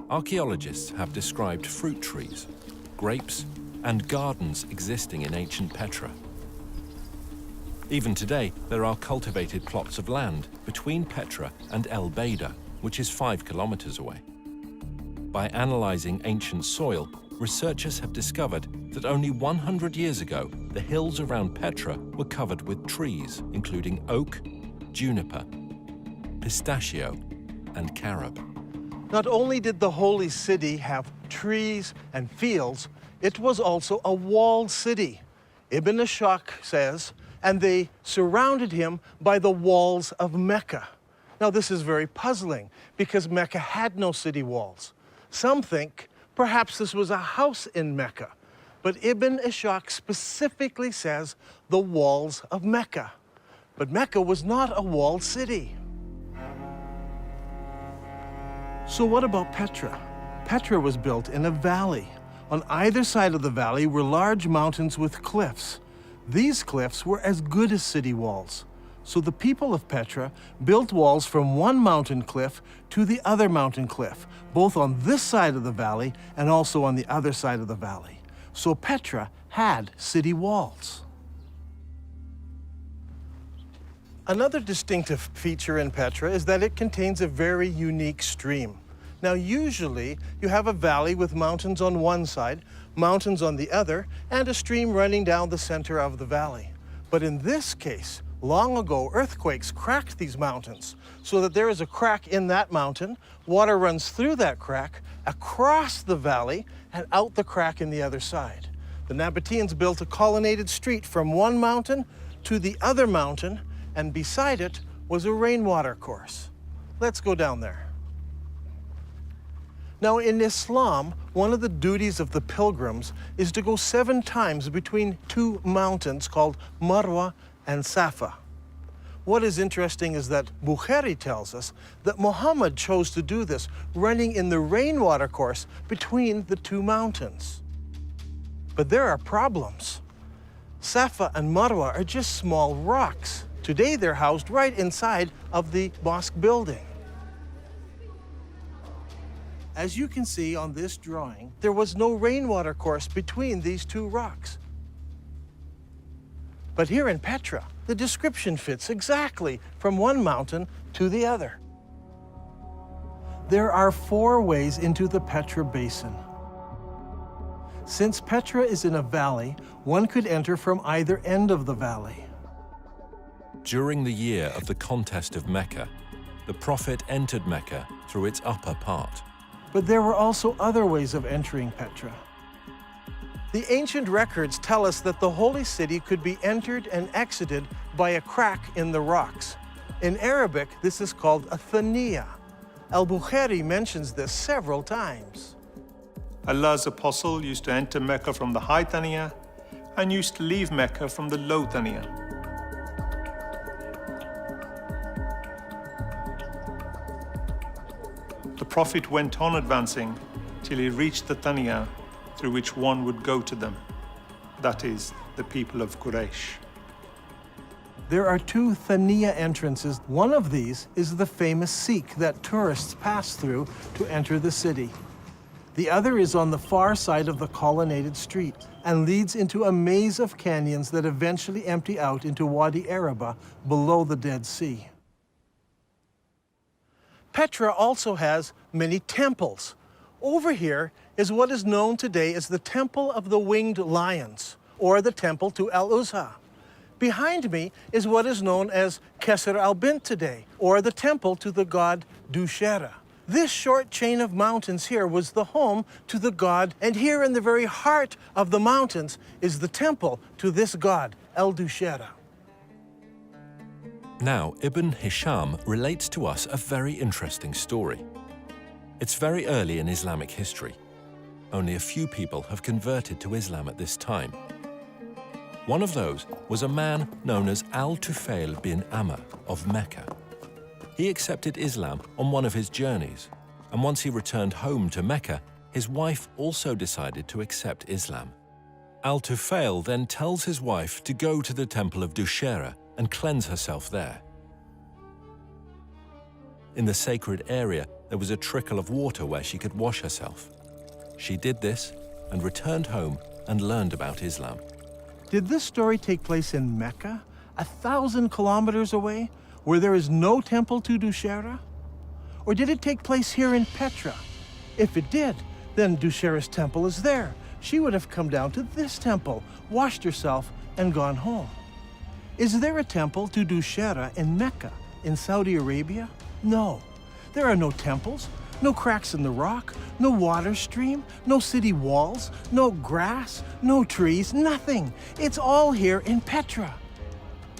Archaeologists have described fruit trees, grapes, and gardens existing in ancient Petra. Even today, there are cultivated plots of land between Petra and El Beida, which is 5 kilometers away. By analyzing ancient soil, researchers have discovered that only 100 years ago, the hills around Petra were covered with trees, including oak, juniper, pistachio, and carob. Not only did the holy city have trees and fields, it was also a walled city. Ibn Ishaq says, and they surrounded him by the walls of Mecca. Now this is very puzzling because Mecca had no city walls. Some think perhaps this was a house in Mecca, but Ibn Ishaq specifically says the walls of Mecca. But Mecca was not a walled city. So what about Petra? Petra was built in a valley. On either side of the valley were large mountains with cliffs. These cliffs were as good as city walls. So the people of Petra built walls from one mountain cliff to the other mountain cliff, both on this side of the valley and also on the other side of the valley. So Petra had city walls. Another distinctive feature in Petra is that it contains a very unique stream. Now, usually you have a valley with mountains on one side, mountains on the other, and a stream running down the center of the valley. But in this case, long ago, earthquakes cracked these mountains so that there is a crack in that mountain, water runs through that crack, across the valley, and out the crack in the other side. The Nabateans built a colonnaded street from one mountain to the other mountain, and beside it was a rainwater course. Let's go down there. Now, in Islam, one of the duties of the pilgrims is to go 7 times between 2 mountains called Marwa and Safa. What is interesting is that Bukhari tells us that Muhammad chose to do this, running in the rainwater course between the 2 mountains. But there are problems. Safa and Marwa are just small rocks. Today, they're housed right inside of the mosque building. As you can see on this drawing, there was no rainwater course between these two rocks. But here in Petra, the description fits exactly from one mountain to the other. There are 4 ways into the Petra Basin. Since Petra is in a valley, one could enter from either end of the valley. During the year of the contest of Mecca, the Prophet entered Mecca through its upper part. But there were also other ways of entering Petra. The ancient records tell us that the holy city could be entered and exited by a crack in the rocks. In Arabic, this is called a thaniya. Al-Bukhari mentions this several times. Allah's apostle used to enter Mecca from the high Thaniya and used to leave Mecca from the low Thaniya. The Prophet went on advancing till he reached the Thaniya through which one would go to them, that is, the people of Quraysh. There are 2 Thaniya entrances. One of these is the famous Sikh that tourists pass through to enter the city. The other is on the far side of the colonnaded street and leads into a maze of canyons that eventually empty out into Wadi Araba below the Dead Sea. Petra also has many temples. Over here is what is known today as the Temple of the Winged Lions, or the Temple to Al-Uzza. Behind me is what is known as Qasr al-Bint today, or the temple to the god Dushera. This short chain of mountains here was the home to the god, and here in the very heart of the mountains is the temple to this god, El-Dushera. Now, Ibn Hisham relates to us a very interesting story. It's very early in Islamic history. Only a few people have converted to Islam at this time. One of those was a man known as Al-Tufail bin Amr of Mecca. He accepted Islam on one of his journeys, and once he returned home to Mecca, his wife also decided to accept Islam. Al-Tufail then tells his wife to go to the temple of Dushera and cleanse herself there. In the sacred area, there was a trickle of water where she could wash herself. She did this and returned home and learned about Islam. Did this story take place in Mecca, 1,000 kilometers away, where there is no temple to Dushera? Or did it take place here in Petra? If it did, then Dushera's temple is there. She would have come down to this temple, washed herself, and gone home. Is there a temple to Dushera in Mecca, in Saudi Arabia? No. There are no temples, no cracks in the rock, no water stream, no city walls, no grass, no trees, nothing. It's all here in Petra.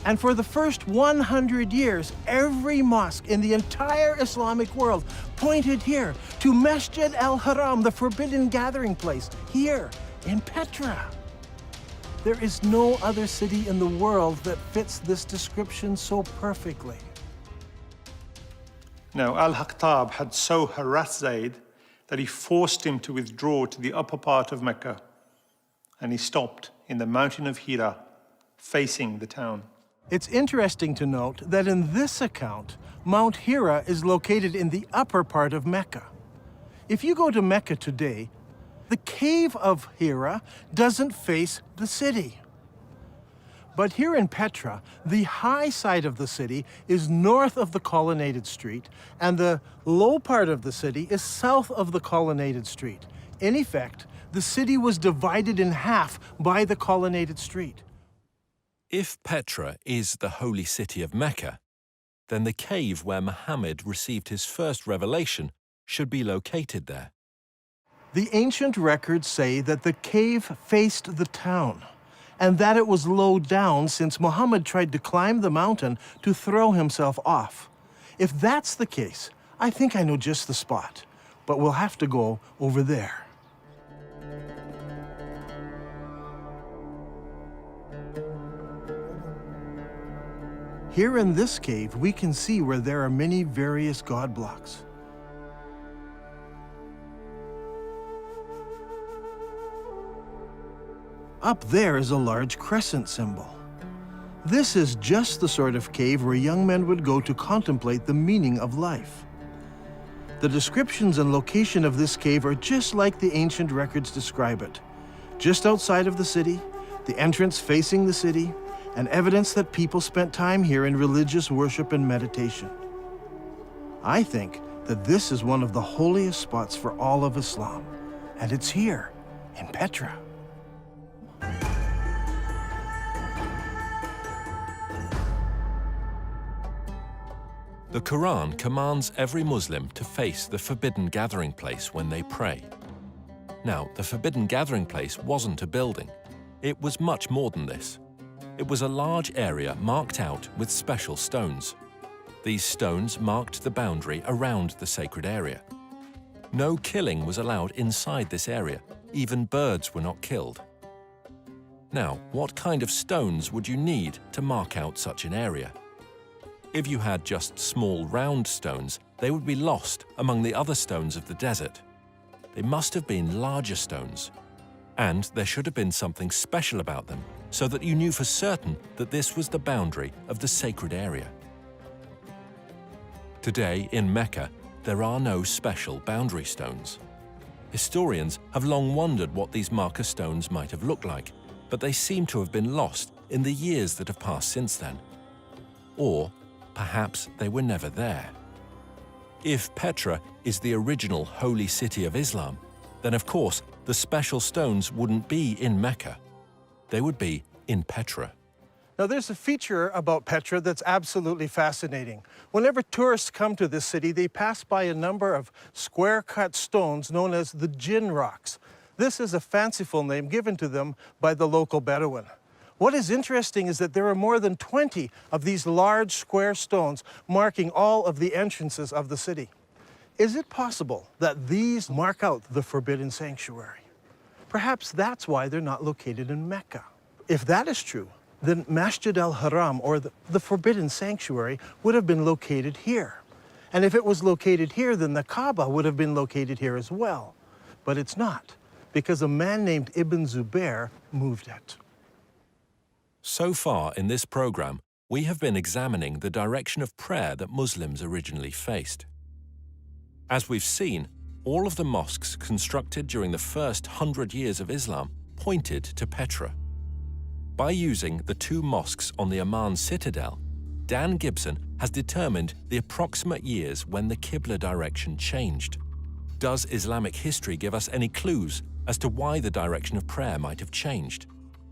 And for the first 100 years, every mosque in the entire Islamic world pointed here to Masjid al-Haram, the forbidden gathering place, here in Petra. There is no other city in the world that fits this description so perfectly. Now, Al-Haqtab had so harassed Zayd that he forced him to withdraw to the upper part of Mecca, and he stopped in the mountain of Hira, facing the town. It's interesting to note that in this account, Mount Hira is located in the upper part of Mecca. If you go to Mecca today, the cave of Hira doesn't face the city. But here in Petra, the high side of the city is north of the colonnaded street, and the low part of the city is south of the colonnaded street. In effect, the city was divided in half by the colonnaded street. If Petra is the holy city of Mecca, then the cave where Mohammed received his first revelation should be located there. The ancient records say that the cave faced the town, and that it was low down since Mohammed tried to climb the mountain to throw himself off. If that's the case, I think I know just the spot, but we'll have to go over there. Here in this cave, we can see where there are many various god blocks. Up there is a large crescent symbol. This is just the sort of cave where young men would go to contemplate the meaning of life. The descriptions and location of this cave are just like the ancient records describe it. Just outside of the city, the entrance facing the city, and evidence that people spent time here in religious worship and meditation. I think that this is one of the holiest spots for all of Islam, and it's here, in Petra. The Quran commands every Muslim to face the forbidden gathering place when they pray. Now, the forbidden gathering place wasn't a building. It was much more than this. It was a large area marked out with special stones. These stones marked the boundary around the sacred area. No killing was allowed inside this area. Even birds were not killed. Now, what kind of stones would you need to mark out such an area? If you had just small round stones, they would be lost among the other stones of the desert. They must have been larger stones. And there should have been something special about them, so that you knew for certain that this was the boundary of the sacred area. Today, in Mecca, there are no special boundary stones. Historians have long wondered what these marker stones might have looked like, but they seem to have been lost in the years that have passed since then. Or perhaps they were never there. If Petra is the original holy city of Islam, then of course the special stones wouldn't be in Mecca. They would be in Petra. Now there's a feature about Petra that's absolutely fascinating. Whenever tourists come to this city, they pass by a number of square-cut stones known as the Jinn rocks. This is a fanciful name given to them by the local Bedouin. What is interesting is that there are more than 20 of these large square stones marking all of the entrances of the city. Is it possible that these mark out the forbidden sanctuary? Perhaps that's why they're not located in Mecca. If that is true, then Masjid al-Haram, or the forbidden sanctuary, would have been located here. And if it was located here, then the Kaaba would have been located here as well. But it's not, because a man named Ibn Zubair moved it. So far in this program, we have been examining the direction of prayer that Muslims originally faced. As we've seen, all of the mosques constructed during the first 100 years of Islam pointed to Petra. By using the two mosques on the Amman citadel, Dan Gibson has determined the approximate years when the Qibla direction changed. Does Islamic history give us any clues as to why the direction of prayer might have changed?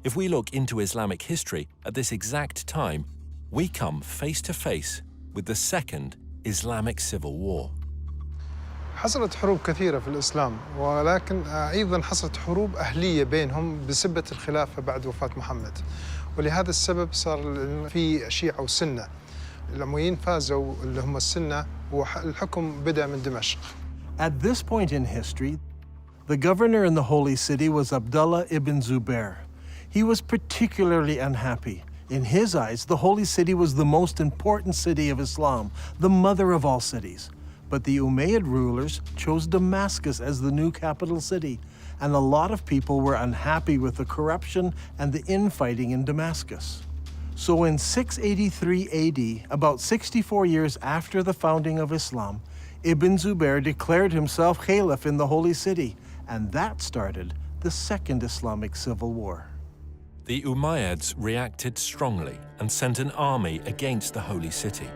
If we look into Islamic history at this exact time, we come face to face with the Second Islamic Civil War. حصلت حروب كثيرة في الإسلام، ولكن أيضاً حصلت حروب أهلية بينهم بسبة الخلافة بعد وفاة محمد. ولهذا السبب صار في شيعة وسنة. الأمويين فازوا اللي هم السنة، والحكم بدأ من دمشق. At this point in history, the governor in the holy city was Abdullah ibn Zubair. He was particularly unhappy. In his eyes, the holy city was the most important city of Islam, the mother of all cities. But the Umayyad rulers chose Damascus as the new capital city, and a lot of people were unhappy with the corruption and the infighting in Damascus. So in 683 AD, about 64 years after the founding of Islam, Ibn Zubair declared himself caliph in the holy city, and that started the Second Islamic Civil War. The Umayyads reacted strongly and sent an army against the holy city.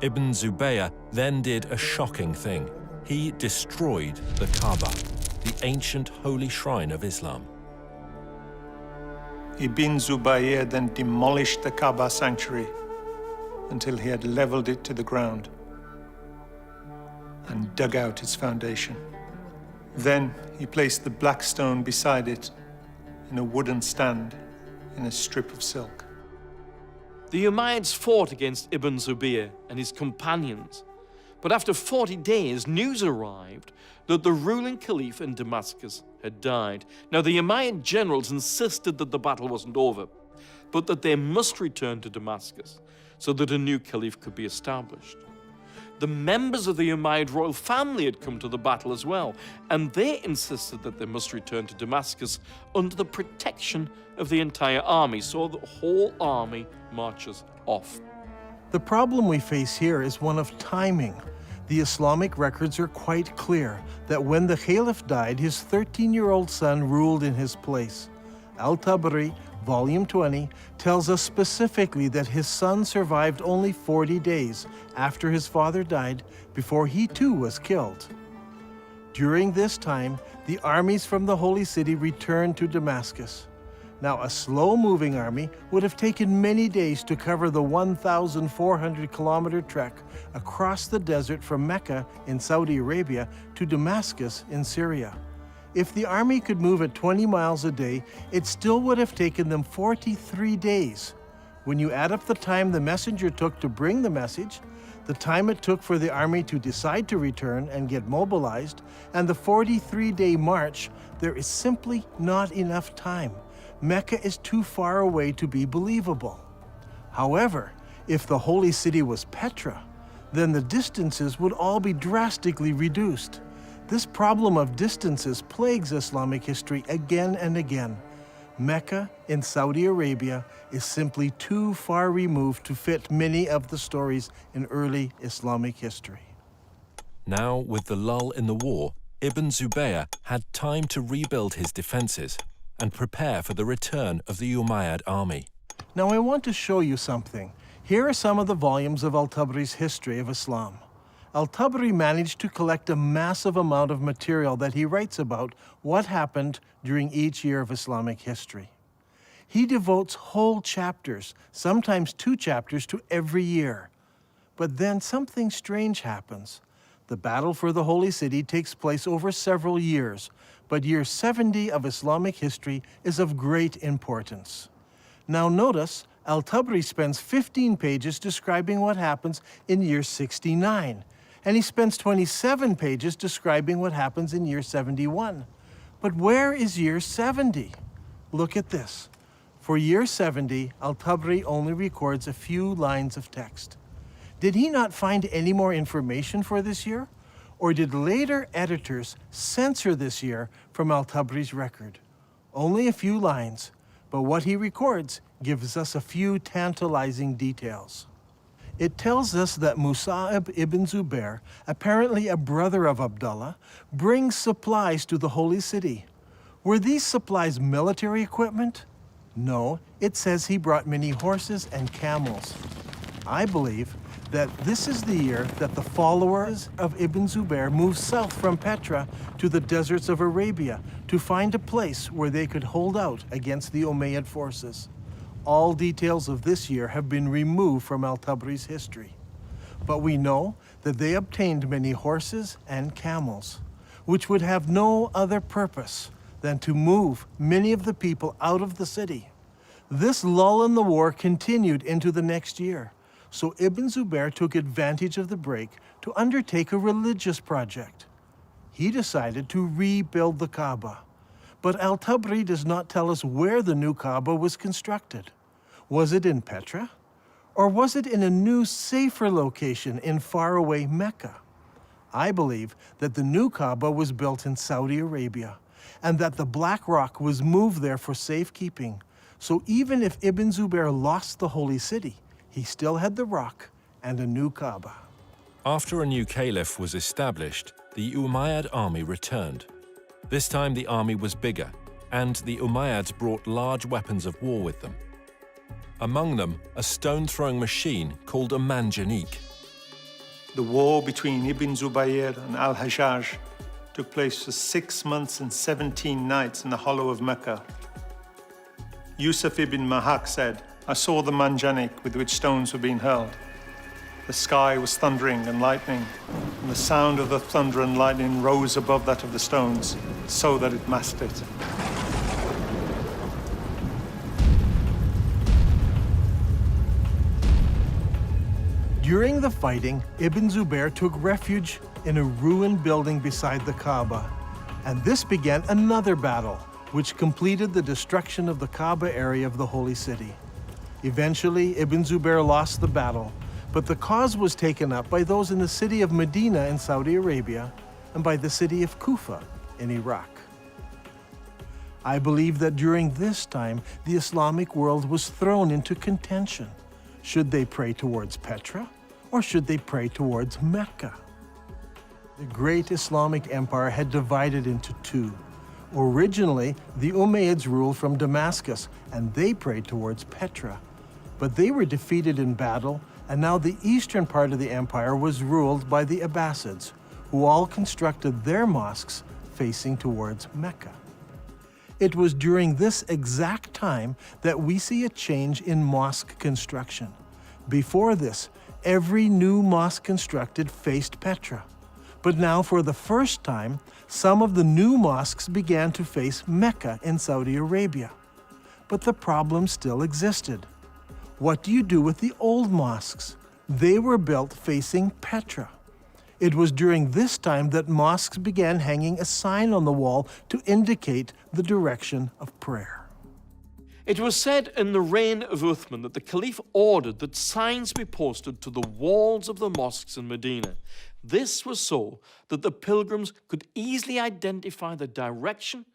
Ibn Zubayr then did a shocking thing. He destroyed the Kaaba, the ancient holy shrine of Islam. Ibn Zubayr then demolished the Kaaba sanctuary until he had leveled it to the ground and dug out its foundation. Then he placed the black stone beside it in a wooden stand in a strip of silk. The Umayyads fought against Ibn Zubayr and his companions, but after 40 days, news arrived that the ruling caliph in Damascus had died. Now, the Umayyad generals insisted that the battle wasn't over, but that they must return to Damascus so that a new caliph could be established. The members of the Umayyad royal family had come to the battle as well, and they insisted that they must return to Damascus under the protection of the entire army, so the whole army marches off. The problem we face here is one of timing. The Islamic records are quite clear that when the Caliph died, his 13-year-old son ruled in his place. Al-Tabari, Volume 20, tells us specifically that his son survived only 40 days after his father died before he too was killed. During this time, the armies from the Holy City returned to Damascus. Now, a slow-moving army would have taken many days to cover the 1,400-kilometer trek across the desert from Mecca in Saudi Arabia to Damascus in Syria. If the army could move at 20 miles a day, it still would have taken them 43 days. When you add up the time the messenger took to bring the message, the time it took for the army to decide to return and get mobilized, and the 43-day march, there is simply not enough time. Mecca is too far away to be believable. However, if the holy city was Petra, then the distances would all be drastically reduced. This problem of distances plagues Islamic history again and again. Mecca in Saudi Arabia is simply too far removed to fit many of the stories in early Islamic history. Now, with the lull in the war, Ibn Zubayr had time to rebuild his defenses and prepare for the return of the Umayyad army. Now I want to show you something. Here are some of the volumes of Al-Tabari's History of Islam. Al-Tabari managed to collect a massive amount of material that he writes about what happened during each year of Islamic history. He devotes whole chapters, sometimes 2 chapters, to every year. But then something strange happens. The battle for the Holy City takes place over several years, but year 70 of Islamic history is of great importance. Now notice, Al-Tabari spends 15 pages describing what happens in year 69, and he spends 27 pages describing what happens in year 71. But where is year 70? Look at this. For year 70, Al-Tabari only records a few lines of text. Did he not find any more information for this year? Or did later editors censor this year from Al-Tabari's record? Only a few lines, but what he records gives us a few tantalizing details. It tells us that Musa'ib ibn Zubair, apparently a brother of Abdullah, brings supplies to the Holy City. Were these supplies military equipment? No, it says he brought many horses and camels. I believe that this is the year that the followers of Ibn Zubair moved south from Petra to the deserts of Arabia to find a place where they could hold out against the Umayyad forces. All details of this year have been removed from Al-Tabari's history. But we know that they obtained many horses and camels, which would have no other purpose than to move many of the people out of the city. This lull in the war continued into the next year. So Ibn Zubair took advantage of the break to undertake a religious project. He decided to rebuild the Kaaba. But Al-Tabari does not tell us where the new Kaaba was constructed. Was it in Petra? Or was it in a new, safer location in faraway Mecca? I believe that the new Kaaba was built in Saudi Arabia, and that the black rock was moved there for safekeeping. So even if Ibn Zubair lost the holy city, he still had the rock and a new Kaaba. After a new caliph was established, the Umayyad army returned. This time the army was bigger, and the Umayyads brought large weapons of war with them. Among them, a stone-throwing machine called a manjanik. The war between Ibn Zubayr and al-Hajjaj took place for 6 months and 17 nights in the hollow of Mecca. Yusuf ibn Mahak said, "I saw the manjanik with which stones were being hurled. The sky was thundering and lightning, and the sound of the thunder and lightning rose above that of the stones, so that it masked it." During the fighting, Ibn Zubair took refuge in a ruined building beside the Kaaba, and this began another battle, which completed the destruction of the Kaaba area of the Holy City. Eventually, Ibn Zubair lost the battle, but the cause was taken up by those in the city of Medina in Saudi Arabia and by the city of Kufa in Iraq. I believe that during this time, the Islamic world was thrown into contention. Should they pray towards Petra, or should they pray towards Mecca? The great Islamic empire had divided into two. Originally, the Umayyads ruled from Damascus, and they prayed towards Petra. But they were defeated in battle, and now the eastern part of the empire was ruled by the Abbasids, who all constructed their mosques facing towards Mecca. It was during this exact time that we see a change in mosque construction. Before this, every new mosque constructed faced Petra. But now, for the first time, some of the new mosques began to face Mecca in Saudi Arabia. But the problem still existed. What do you do with the old mosques? They were built facing Petra. It was during this time that mosques began hanging a sign on the wall to indicate the direction of prayer. It was said in the reign of Uthman that the Caliph ordered that signs be posted to the walls of the mosques in Medina. This was so that the pilgrims could easily identify the direction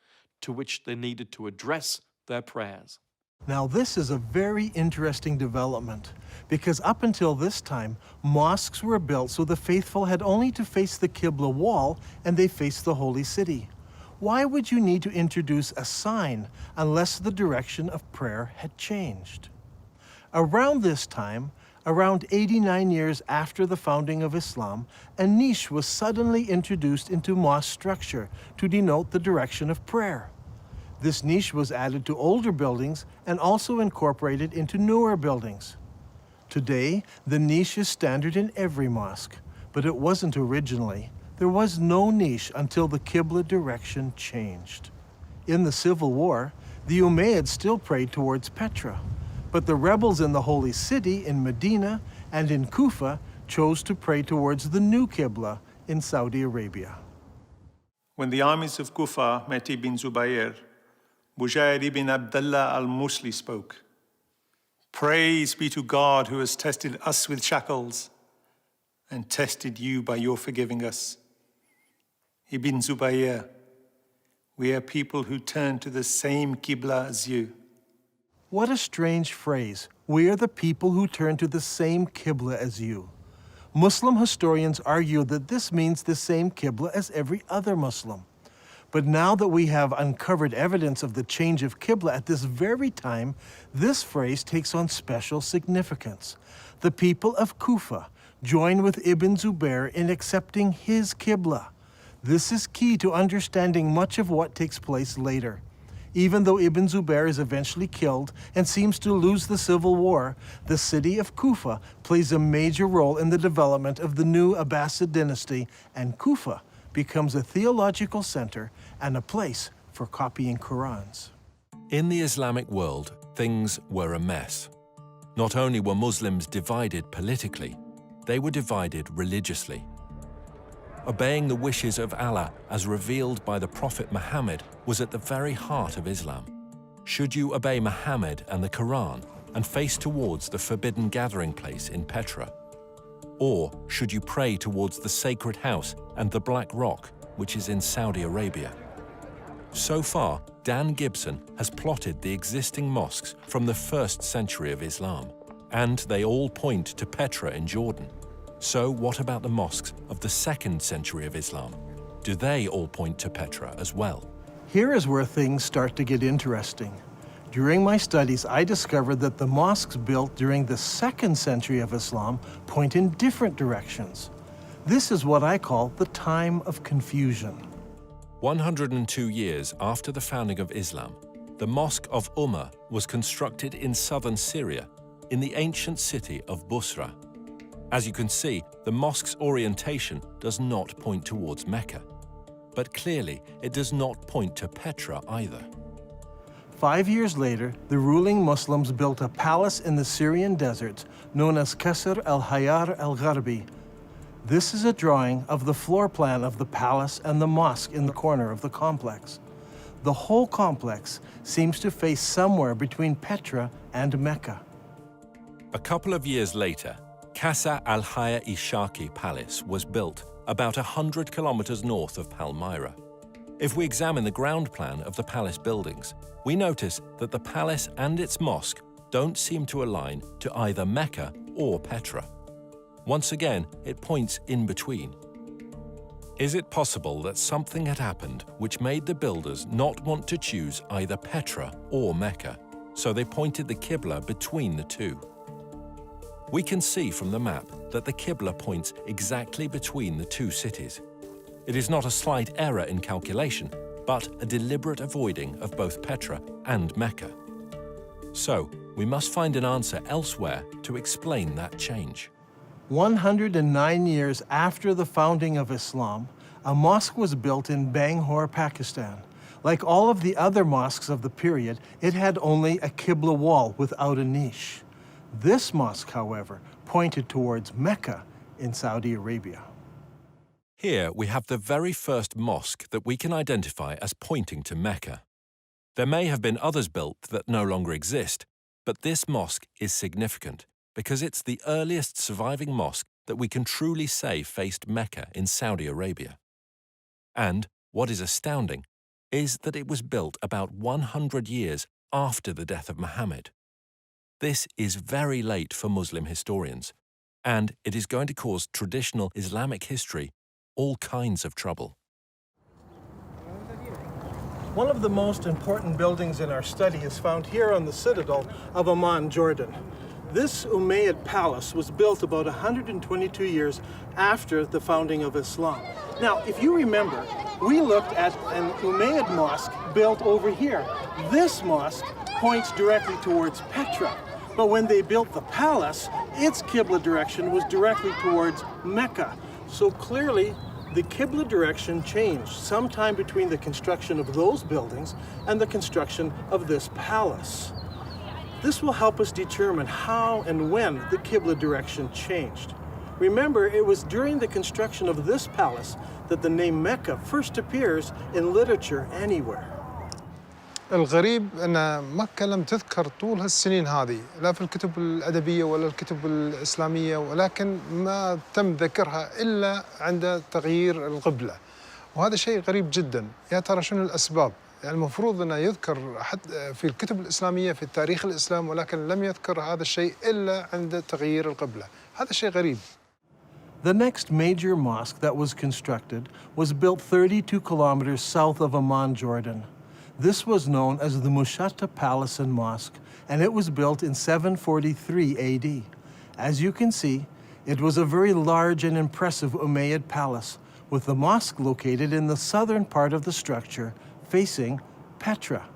to which they needed to address their prayers. Now, this is a very interesting development, because up until this time, mosques were built so the faithful had only to face the Qibla wall and they faced the holy city. Why would you need to introduce a sign unless the direction of prayer had changed? Around this time, around 89 years after the founding of Islam, a niche was suddenly introduced into mosque structure to denote the direction of prayer. This niche was added to older buildings and also incorporated into newer buildings. Today, the niche is standard in every mosque, but it wasn't originally. There was no niche until the Qibla direction changed. In the Civil War, the Umayyads still prayed towards Petra, but the rebels in the Holy City in Medina and in Kufa chose to pray towards the new Qibla in Saudi Arabia. When the armies of Kufa met Ibn Zubayr, Bujair ibn Abdullah al-Musli spoke. Praise be to God who has tested us with shackles and tested you by your forgiving us. Ibn Zubayr, we are people who turn to the same Qibla as you. What a strange phrase. We are the people who turn to the same Qibla as you. Muslim historians argue that this means the same Qibla as every other Muslim. But now that we have uncovered evidence of the change of Qibla at this very time, this phrase takes on special significance. The people of Kufa join with Ibn Zubayr in accepting his Qibla. This is key to understanding much of what takes place later. Even though Ibn Zubayr is eventually killed and seems to lose the civil war, the city of Kufa plays a major role in the development of the new Abbasid dynasty, and Kufa becomes a theological center and a place for copying Qur'ans. In the Islamic world, things were a mess. Not only were Muslims divided politically, they were divided religiously. Obeying the wishes of Allah as revealed by the Prophet Mohammed was at the very heart of Islam. Should you obey Mohammed and the Qur'an and face towards the forbidden gathering place in Petra? Or should you pray towards the sacred house and the Black Rock, which is in Saudi Arabia? So far, Dan Gibson has plotted the existing mosques from the 1st century of Islam, and they all point to Petra in Jordan. So what about the mosques of the 2nd century of Islam? Do they all point to Petra as well? Here is where things start to get interesting. During my studies, I discovered that the mosques built during the 2nd century of Islam point in different directions. This is what I call the time of confusion. 102 years after the founding of Islam, the Mosque of Ummah was constructed in southern Syria, in the ancient city of Busra. As you can see, the mosque's orientation does not point towards Mecca. But clearly, it does not point to Petra either. 5 years later, the ruling Muslims built a palace in the Syrian deserts known as Qasr al-Hayar al-Gharbi. This is a drawing of the floor plan of the palace and the mosque in the corner of the complex. The whole complex seems to face somewhere between Petra and Mecca. A couple of years later, Qasr al-Hayar Ishaqi Palace was built about 100 kilometers north of Palmyra. If we examine the ground plan of the palace buildings, we notice that the palace and its mosque don't seem to align to either Mecca or Petra. Once again, it points in between. Is it possible that something had happened which made the builders not want to choose either Petra or Mecca, so they pointed the Qibla between the two? We can see from the map that the Qibla points exactly between the two cities. It is not a slight error in calculation, but a deliberate avoiding of both Petra and Mecca. So, we must find an answer elsewhere to explain that change. 109 years after the founding of Islam, a mosque was built in Bangalore, Pakistan. Like all of the other mosques of the period, it had only a Qibla wall without a niche. This mosque, however, pointed towards Mecca in Saudi Arabia. Here we have the very first mosque that we can identify as pointing to Mecca. There may have been others built that no longer exist, but this mosque is significant because it's the earliest surviving mosque that we can truly say faced Mecca in Saudi Arabia. And what is astounding is that it was built about 100 years after the death of Mohammed. This is very late for Muslim historians, and it is going to cause traditional Islamic history all kinds of trouble. One of the most important buildings in our study is found here on the citadel of Amman, Jordan. This Umayyad palace was built about 122 years after the founding of Islam. Now, if you remember, we looked at an Umayyad mosque built over here. This mosque points directly towards Petra, but when they built the palace, its Qibla direction was directly towards Mecca. So clearly, the Qibla direction changed sometime between the construction of those buildings and the construction of this palace. This will help us determine how and when the Qibla direction changed. Remember, it was during the construction of this palace that the name Mecca first appears in literature anywhere. الغريب أن مكة لم تذكر طول هالسنين هذه لا في الكتب الأدبية ولا الكتب الإسلامية، ولكن ما تم ذكرها إلا عند تغيير القبلة، وهذا شيء غريب جدا. يا ترى شنو الأسباب؟ يعني المفروض أنه يذكر في الكتب الإسلامية في التاريخ الإسلام، ولكن لم يذكر هذا الشيء إلا عند تغيير القبلة. هذا شيء غريب. The next major mosque that was constructed was built 32 kilometers south of Amman, Jordan. This was known as the Mushatta Palace and Mosque, and it was built in 743 AD. As you can see, it was a very large and impressive Umayyad palace, with the mosque located in the southern part of the structure, facing Petra.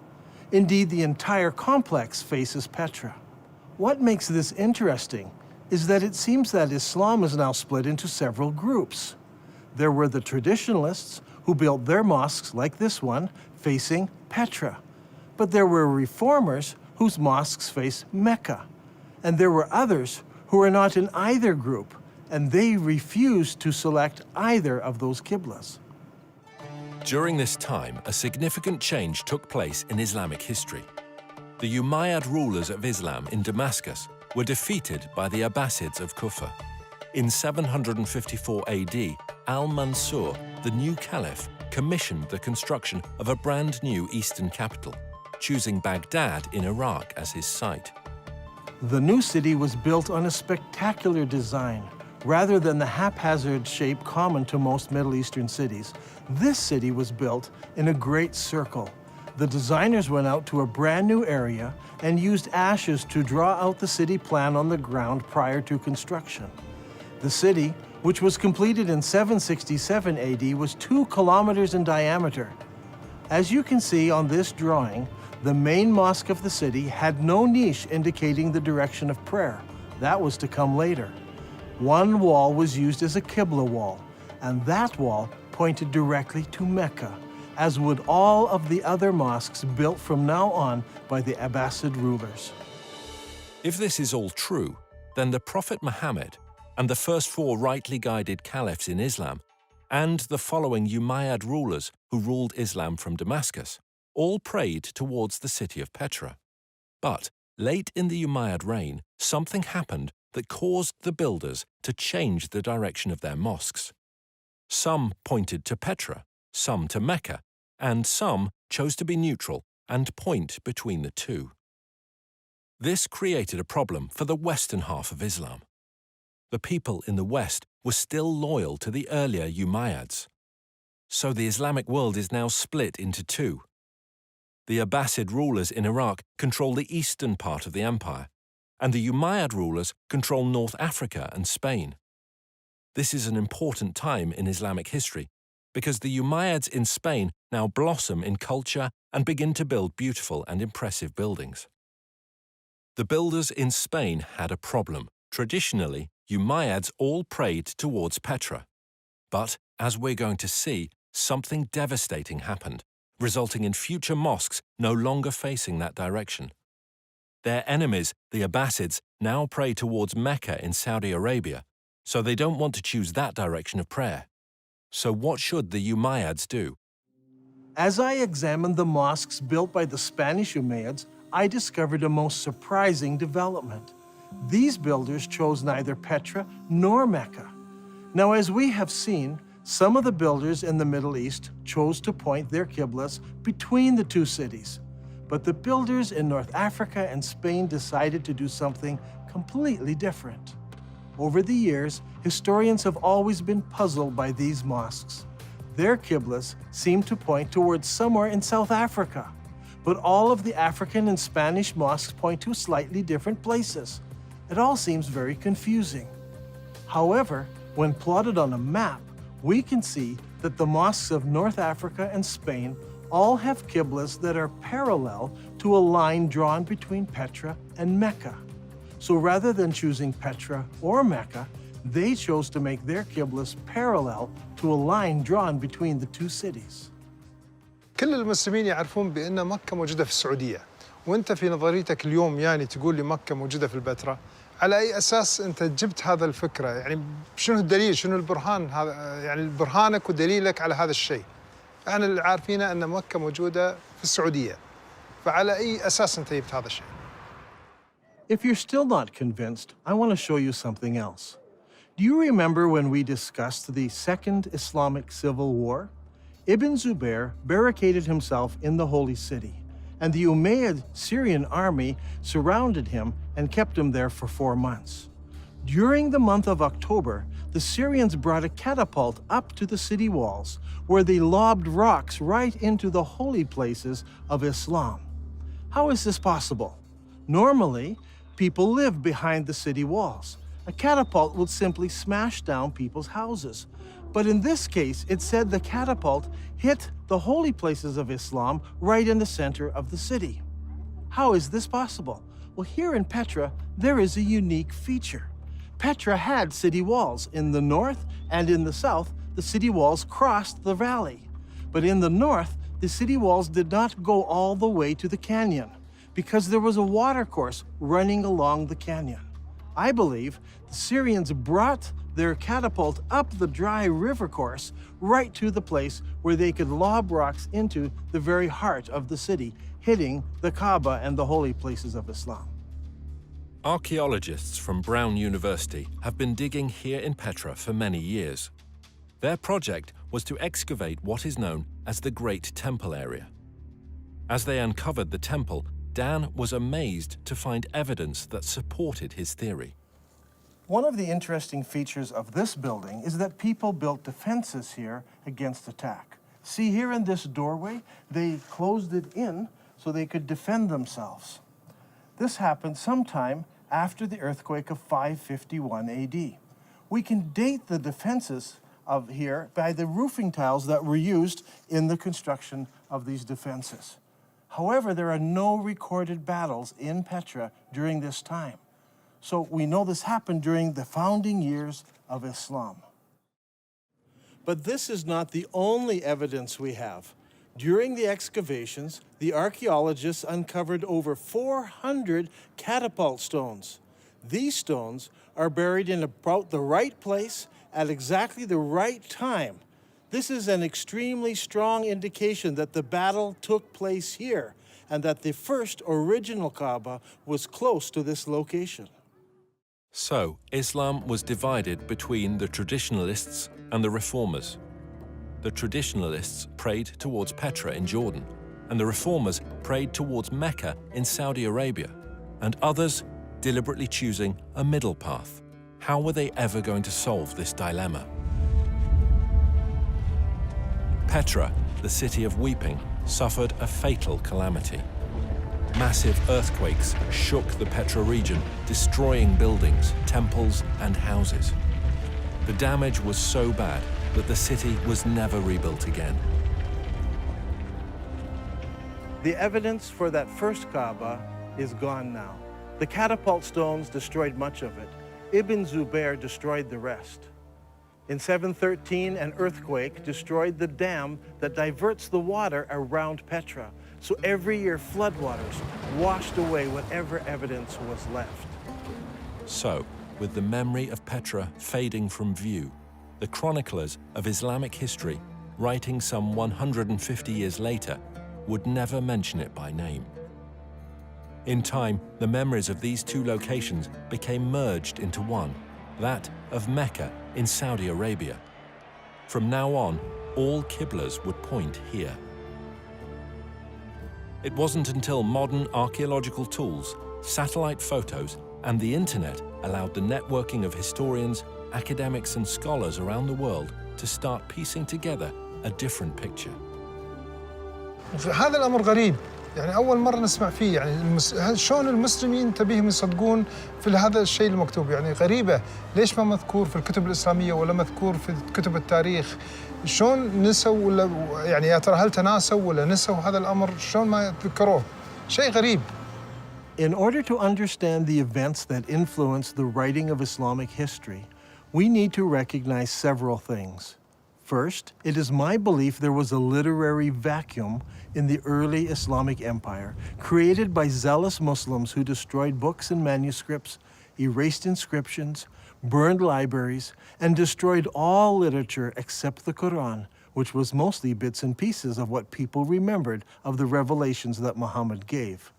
Indeed, the entire complex faces Petra. What makes this interesting is that it seems that Islam is now split into several groups. There were the traditionalists, who built their mosques like this one, facing Petra. But there were reformers whose mosques face Mecca. And there were others who were not in either group, and they refused to select either of those qiblas. During this time, a significant change took place in Islamic history. The Umayyad rulers of Islam in Damascus were defeated by the Abbasids of Kufa. In 754 AD, Al-Mansur, the new caliph, commissioned the construction of a brand new eastern capital, choosing Baghdad in Iraq as his site. The new city was built on a spectacular design. Rather than the haphazard shape common to most Middle Eastern cities, this city was built in a great circle. The designers went out to a brand new area and used ashes to draw out the city plan on the ground prior to construction. The city, which was completed in 767 AD, was 2 kilometers in diameter. As you can see on this drawing, the main mosque of the city had no niche indicating the direction of prayer. That was to come later. One wall was used as a Qibla wall, and that wall pointed directly to Mecca, as would all of the other mosques built from now on by the Abbasid rulers. If this is all true, then the Prophet Mohammed and the first 4 rightly guided caliphs in Islam, and the following Umayyad rulers who ruled Islam from Damascus, all prayed towards the city of Petra. But late in the Umayyad reign, something happened that caused the builders to change the direction of their mosques. Some pointed to Petra, some to Mecca, and some chose to be neutral and point between the two. This created a problem for the western half of Islam. The people in the west were still loyal to the earlier Umayyads, So the Islamic world is now split into two. The Abbasid rulers in Iraq control the eastern part of the empire, and the Umayyad rulers control North Africa and Spain. This is an important time in Islamic history because the Umayyads in Spain now blossom in culture and begin to build beautiful and impressive buildings. The builders in Spain had a problem. Traditionally, Umayyads all prayed towards Petra. But, as we're going to see, something devastating happened, resulting in future mosques no longer facing that direction. Their enemies, the Abbasids, now pray towards Mecca in Saudi Arabia, so they don't want to choose that direction of prayer. So what should the Umayyads do? As I examined the mosques built by the Spanish Umayyads, I discovered a most surprising development. These builders chose neither Petra nor Mecca. Now, as we have seen, some of the builders in the Middle East chose to point their qiblas between the two cities. But the builders in North Africa and Spain decided to do something completely different. Over the years, historians have always been puzzled by these mosques. Their qiblas seem to point towards somewhere in South Africa, but all of the African and Spanish mosques point to slightly different places. It all seems very confusing. However, when plotted on a map, we can see that the mosques of North Africa and Spain all have qiblas that are parallel to a line drawn between Petra and Mecca. So rather than choosing Petra or Mecca, they chose to make their qiblas parallel to a line drawn between the two cities. كل المسلمين يعرفون بأن مكة موجودة في السعودية، وأنت في نظريتك اليوم يعني تقول لي مكة موجودة في البتراء، على أي أساس أنت جبت هذا الفكرة؟ يعني شنو الدليل؟ شنو البرهان هذا؟ يعني برهانك ودليلك على هذا الشيء؟ احنا اللي عارفينه أن مكة موجودة في السعودية، فعلى أي أساس أنت جبت هذا الشيء؟ If you're still not convinced, I want to show you something else. Do you remember when we discussed the Second Islamic Civil War? Ibn Zubair barricaded himself in the Holy City, and the Umayyad Syrian army surrounded him and kept him there for 4 months. During the month of October, the Syrians brought a catapult up to the city walls, where they lobbed rocks right into the holy places of Islam. How is this possible? Normally, people live behind the city walls. A catapult would simply smash down people's houses. But in this case, it said the catapult hit the holy places of Islam right in the center of the city. How is this possible? Well, here in Petra, there is a unique feature. Petra had city walls. In the north and in the south, the city walls crossed the valley. But in the north, the city walls did not go all the way to the canyon because there was a watercourse running along the canyon. I believe the Syrians brought their catapult up the dry river course right to the place where they could lob rocks into the very heart of the city, hitting the Kaaba and the holy places of Islam. Archaeologists from Brown University have been digging here in Petra for many years. Their project was to excavate what is known as the Great Temple area. As they uncovered the temple, Dan was amazed to find evidence that supported his theory. One of the interesting features of this building is that people built defenses here against attack. See, here in this doorway, they closed it in so they could defend themselves. This happened sometime after the earthquake of 551 AD. We can date the defenses of here by the roofing tiles that were used in the construction of these defenses. However, there are no recorded battles in Petra during this time. So we know this happened during the founding years of Islam. But this is not the only evidence we have. During the excavations, the archaeologists uncovered over 400 catapult stones. These stones are buried in about the right place at exactly the right time. This is an extremely strong indication that the battle took place here and that the first original Kaaba was close to this location. So, Islam was divided between the traditionalists and the reformers. The traditionalists prayed towards Petra in Jordan, and the reformers prayed towards Mecca in Saudi Arabia, and others deliberately choosing a middle path. How were they ever going to solve this dilemma? Petra, the city of weeping, suffered a fatal calamity. Massive earthquakes shook the Petra region, destroying buildings, temples, and houses. The damage was so bad that the city was never rebuilt again. The evidence for that first Kaaba is gone now. The catapult stones destroyed much of it. Ibn Zubair destroyed the rest. In 713, an earthquake destroyed the dam that diverts the water around Petra. So every year, floodwaters washed away whatever evidence was left. So, with the memory of Petra fading from view, the chroniclers of Islamic history, writing some 150 years later, would never mention it by name. In time, the memories of these two locations became merged into one, that of Mecca in Saudi Arabia. From now on, all Qiblas would point here. It wasn't until modern archaeological tools, satellite photos, and the internet allowed the networking of historians, academics, and scholars around the world to start piecing together a different picture. هذا الأمر غريب، يعني أول مرة نسمع فيه، يعني شلون المسلمين تبيهم يصدقون في هذا الشيء المكتوب، يعني غريبة، ليش ما مذكور في الكتب الإسلامية ولا مذكور في كتب التاريخ؟ شلون نسوا ولا يعني يا ترى هل تناسوا ولا نسوا هذا الأمر؟ شلون ما ذكروه؟ شيء غريب. In order to understand the events that influenced the writing of Islamic history, we need to recognize several things. First, it is my belief there was a literary vacuum in the early Islamic empire, created by zealous Muslims who destroyed books and manuscripts, erased inscriptions, burned libraries, and destroyed all literature except the Qur'an, which was mostly bits and pieces of what people remembered of the revelations that Muhammad gave.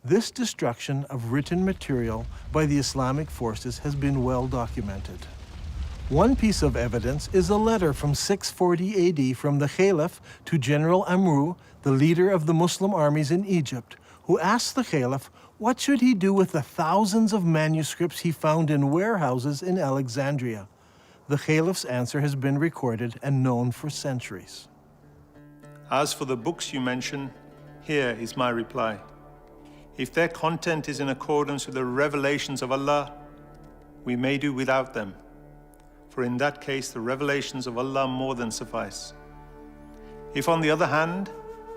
This destruction of written material by the Islamic forces has been well documented. One piece of evidence is a letter from 640 AD from the Caliph to General Amru, the leader of the Muslim armies in Egypt, who asked the Caliph what should he do with the thousands of manuscripts he found in warehouses in Alexandria. The Caliph's answer has been recorded and known for centuries. As for the books you mention, here is my reply. If their content is in accordance with the revelations of Allah, we may do without them. For in that case, the revelations of Allah more than suffice. If, on the other hand,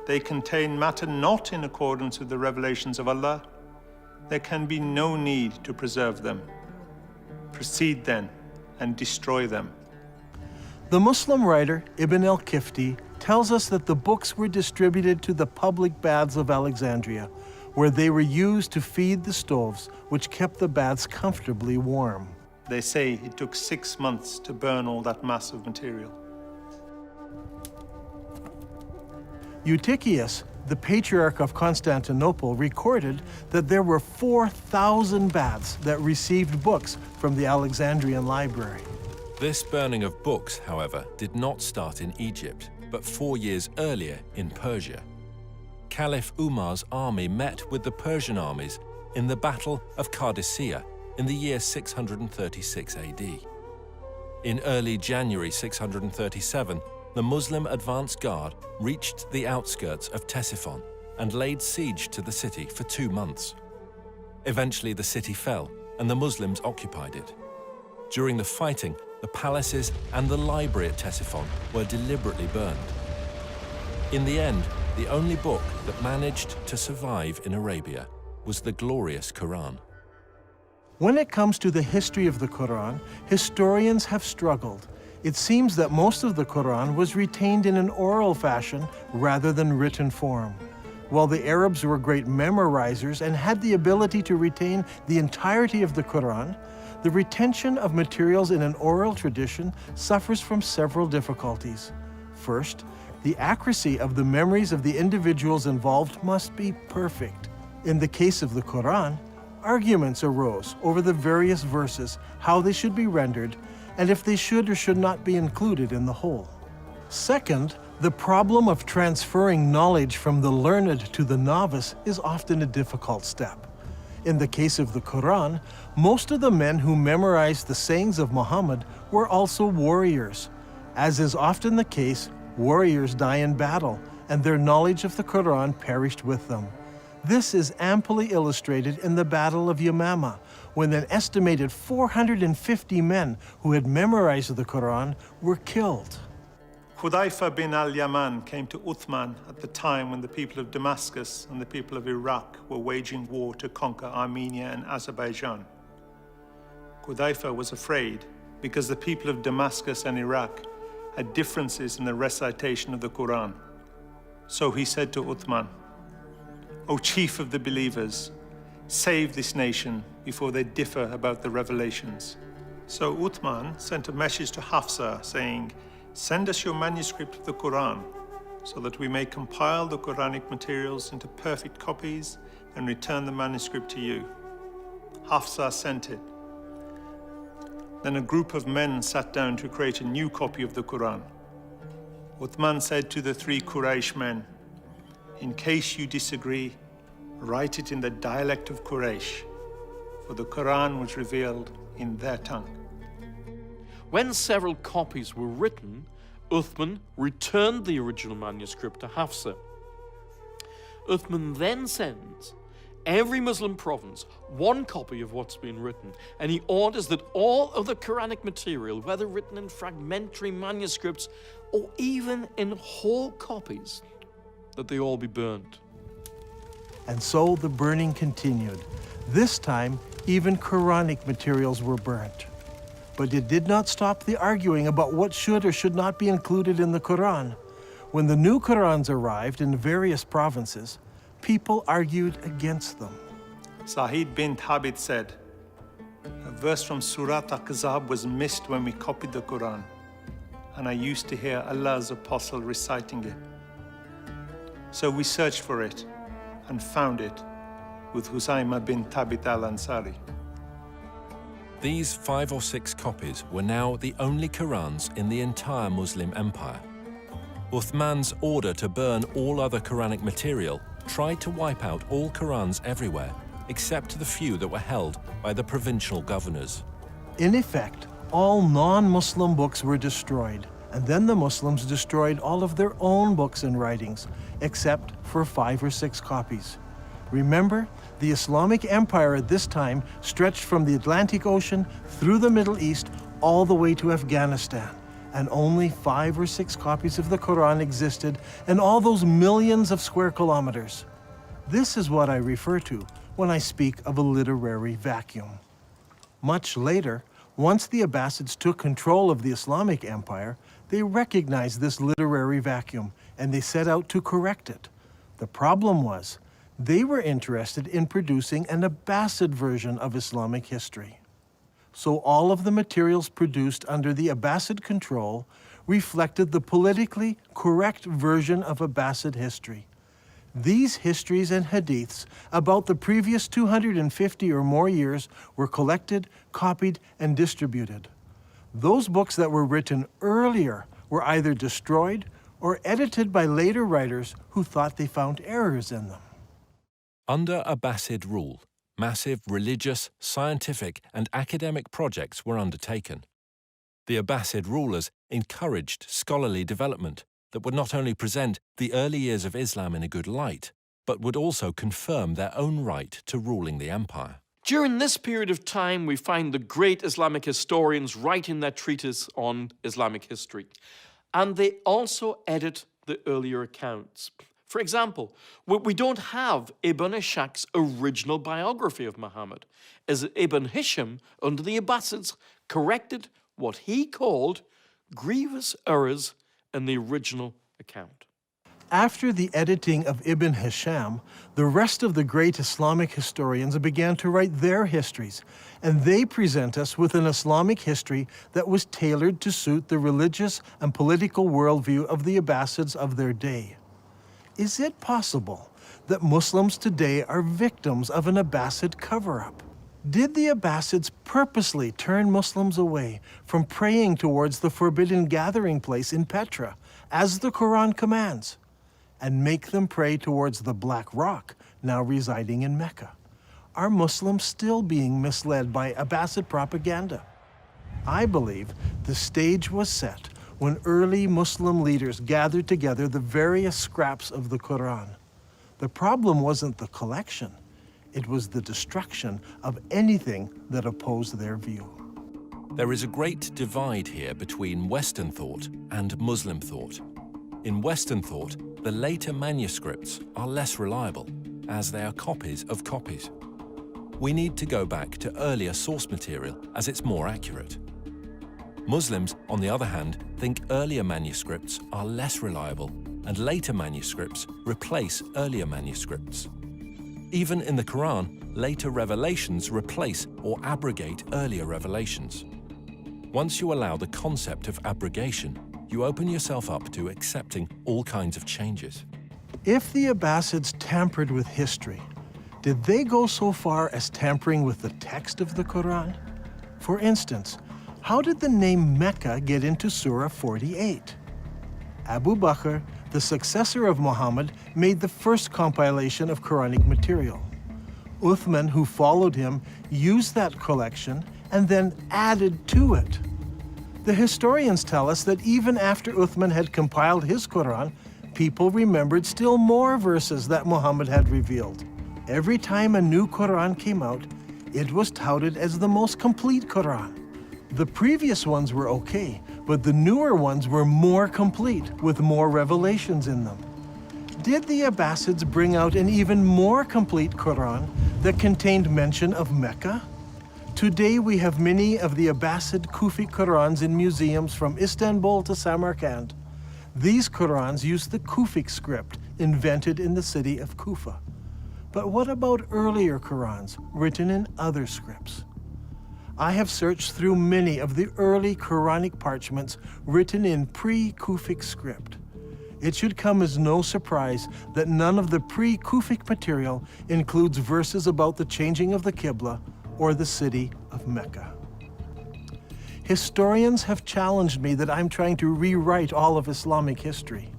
they contain matter not in accordance with the revelations of Allah, there can be no need to preserve them. Proceed then and destroy them. The Muslim writer Ibn al-Kifti tells us that the books were distributed to the public baths of Alexandria, where they were used to feed the stoves, which kept the baths comfortably warm. They say it took 6 months to burn all that mass of material. Eutychius, the Patriarch of Constantinople, recorded that there were 4,000 baths that received books from the Alexandrian library. This burning of books, however, did not start in Egypt, but 4 years earlier in Persia. Caliph Umar's army met with the Persian armies in the Battle of Qadisiyah in the year 636 AD. In early January 637, the Muslim advance guard reached the outskirts of Ctesiphon and laid siege to the city for 2 months. Eventually, the city fell and the Muslims occupied it. During the fighting, the palaces and the library at Ctesiphon were deliberately burned. In the end, the only book that managed to survive in Arabia was the glorious Qur'an. When it comes to the history of the Qur'an, historians have struggled. It seems that most of the Qur'an was retained in an oral fashion rather than written form. While the Arabs were great memorizers and had the ability to retain the entirety of the Qur'an, the retention of materials in an oral tradition suffers from several difficulties. First, the accuracy of the memories of the individuals involved must be perfect. In the case of the Qur'an, arguments arose over the various verses, how they should be rendered, and if they should or should not be included in the whole. Second, the problem of transferring knowledge from the learned to the novice is often a difficult step. In the case of the Qur'an, most of the men who memorized the sayings of Muhammad were also warriors. As is often the case, Warriors die in battle, and their knowledge of the Qur'an perished with them. This is amply illustrated in the Battle of Yamama, when an estimated 450 men who had memorized the Qur'an were killed. Hudayfa bin al-Yaman came to Uthman at the time when the people of Damascus and the people of Iraq were waging war to conquer Armenia and Azerbaijan. Hudayfa was afraid because the people of Damascus and Iraq had differences in the recitation of the Quran. So he said to Uthman, "O chief of the believers, save this nation before they differ about the revelations." So Uthman sent a message to Hafsa saying, "Send us your manuscript of the Quran so that we may compile the Quranic materials into perfect copies and return the manuscript to you." Hafsa sent it. Then a group of men sat down to create a new copy of the Quran. Uthman said to the 3 Quraysh men, "In case you disagree, write it in the dialect of Quraysh, for the Quran was revealed in their tongue." When several copies were written, Uthman returned the original manuscript to Hafsa. Uthman then sends every Muslim province one copy of what's been written, and he orders that all other Quranic material, whether written in fragmentary manuscripts or even in whole copies, that they all be burned. And so the burning continued. This time, even Quranic materials were burnt. But it did not stop the arguing about what should or should not be included in the Quran. When the new Qurans arrived in various provinces, people argued against them. Sa'id bin Thabit said, "A verse from Surah Al-Ahzab was missed when we copied the Quran, and I used to hear Allah's apostle reciting it. So we searched for it and found it with Husayma bin Thabit al-Ansari." These 5 or 6 copies were now the only Qurans in the entire Muslim empire. Uthman's order to burn all other Quranic material tried to wipe out all Qurans everywhere, except the few that were held by the provincial governors. In effect, all non-Muslim books were destroyed, and then the Muslims destroyed all of their own books and writings, except for 5 or 6 copies. Remember, the Islamic Empire at this time stretched from the Atlantic Ocean through the Middle East all the way to Afghanistan, and only 5 or 6 copies of the Quran existed in all those millions of square kilometers. This is what I refer to when I speak of a literary vacuum. Much later, once the Abbasids took control of the Islamic Empire, they recognized this literary vacuum and they set out to correct it. The problem was, they were interested in producing an Abbasid version of Islamic history. So all of the materials produced under the Abbasid control reflected the politically correct version of Abbasid history. These histories and hadiths about the previous 250 or more years were collected, copied, and distributed. Those books that were written earlier were either destroyed or edited by later writers who thought they found errors in them. Under Abbasid rule, massive religious, scientific, and academic projects were undertaken. The Abbasid rulers encouraged scholarly development that would not only present the early years of Islam in a good light, but would also confirm their own right to ruling the empire. During this period of time, we find the great Islamic historians writing their treatise on Islamic history, and they also edit the earlier accounts. For example, we don't have Ibn Ishaq's original biography of Muhammad, as Ibn Hisham, under the Abbasids, corrected what he called grievous errors in the original account. After the editing of Ibn Hisham, the rest of the great Islamic historians began to write their histories, and they present us with an Islamic history that was tailored to suit the religious and political worldview of the Abbasids of their day. Is it possible that Muslims today are victims of an Abbasid cover-up? Did the Abbasids purposely turn Muslims away from praying towards the forbidden gathering place in Petra, as the Quran commands, and make them pray towards the Black Rock, now residing in Mecca? Are Muslims still being misled by Abbasid propaganda? I believe the stage was set when early Muslim leaders gathered together the various scraps of the Qur'an. The problem wasn't the collection, it was the destruction of anything that opposed their view. There is a great divide here between Western thought and Muslim thought. In Western thought, the later manuscripts are less reliable, as they are copies of copies. We need to go back to earlier source material, as it's more accurate. Muslims, on the other hand, think earlier manuscripts are less reliable, and later manuscripts replace earlier manuscripts. Even in the Quran, later revelations replace or abrogate earlier revelations. Once you allow the concept of abrogation, you open yourself up to accepting all kinds of changes. If the Abbasids tampered with history, did they go so far as tampering with the text of the Quran? For instance, how did the name Mecca get into Surah 48? Abu Bakr, the successor of Mohammed, made the first compilation of Quranic material. Uthman, who followed him, used that collection and then added to it. The historians tell us that even after Uthman had compiled his Quran, people remembered still more verses that Muhammad had revealed. Every time a new Quran came out, it was touted as the most complete Quran. The previous ones were okay, but the newer ones were more complete, with more revelations in them. Did the Abbasids bring out an even more complete Quran that contained mention of Mecca? Today we have many of the Abbasid Kufi Qurans in museums from Istanbul to Samarkand. These Qurans use the Kufic script invented in the city of Kufa. But what about earlier Qurans written in other scripts? I have searched through many of the early Quranic parchments written in pre-Kufic script. It should come as no surprise that none of the pre-Kufic material includes verses about the changing of the Qibla or the city of Mecca. Historians have challenged me that I'm trying to rewrite all of Islamic history.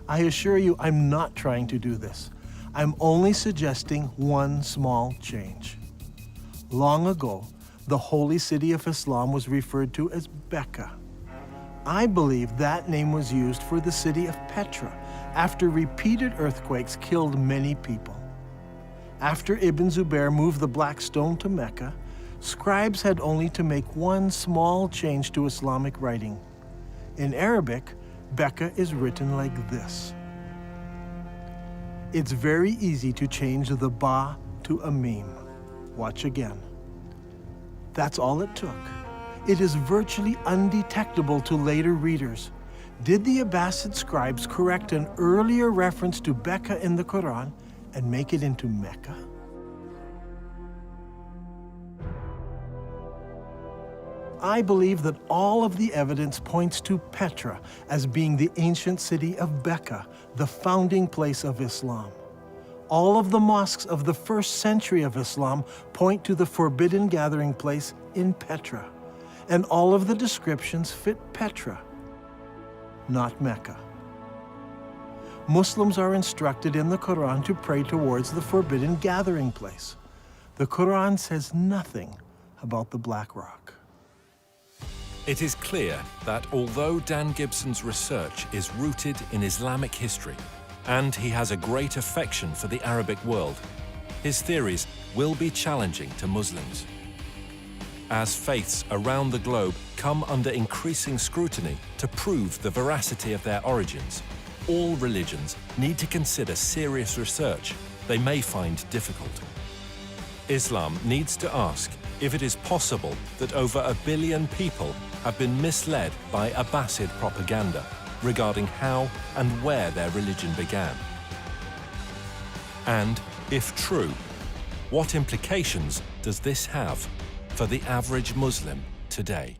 I assure you I'm not trying to do this. I'm only suggesting one small change. Long ago, the holy city of Islam was referred to as Mecca. I believe that name was used for the city of Petra after repeated earthquakes killed many people. After Ibn Zubair moved the Black Stone to Mecca, scribes had only to make one small change to Islamic writing. In Arabic, Mecca is written like this. It's very easy to change the ba to a mim. Watch again. That's all it took. It is virtually undetectable to later readers. Did the Abbasid scribes correct an earlier reference to Mecca in the Quran and make it into Mecca? I believe that all of the evidence points to Petra as being the ancient city of Mecca, the founding place of Islam. All of the mosques of the first century of Islam point to the forbidden gathering place in Petra, and all of the descriptions fit Petra, not Mecca. Muslims are instructed in the Quran to pray towards the forbidden gathering place. The Quran says nothing about the Black Rock. It is clear that although Dan Gibson's research is rooted in Islamic history, and he has a great affection for the Arabic world, his theories will be challenging to Muslims. As faiths around the globe come under increasing scrutiny to prove the veracity of their origins, all religions need to consider serious research they may find difficult. Islam needs to ask if it is possible that over 1 billion people have been misled by Abbasid propaganda regarding how and where their religion began. And, if true, what implications does this have for the average Muslim today?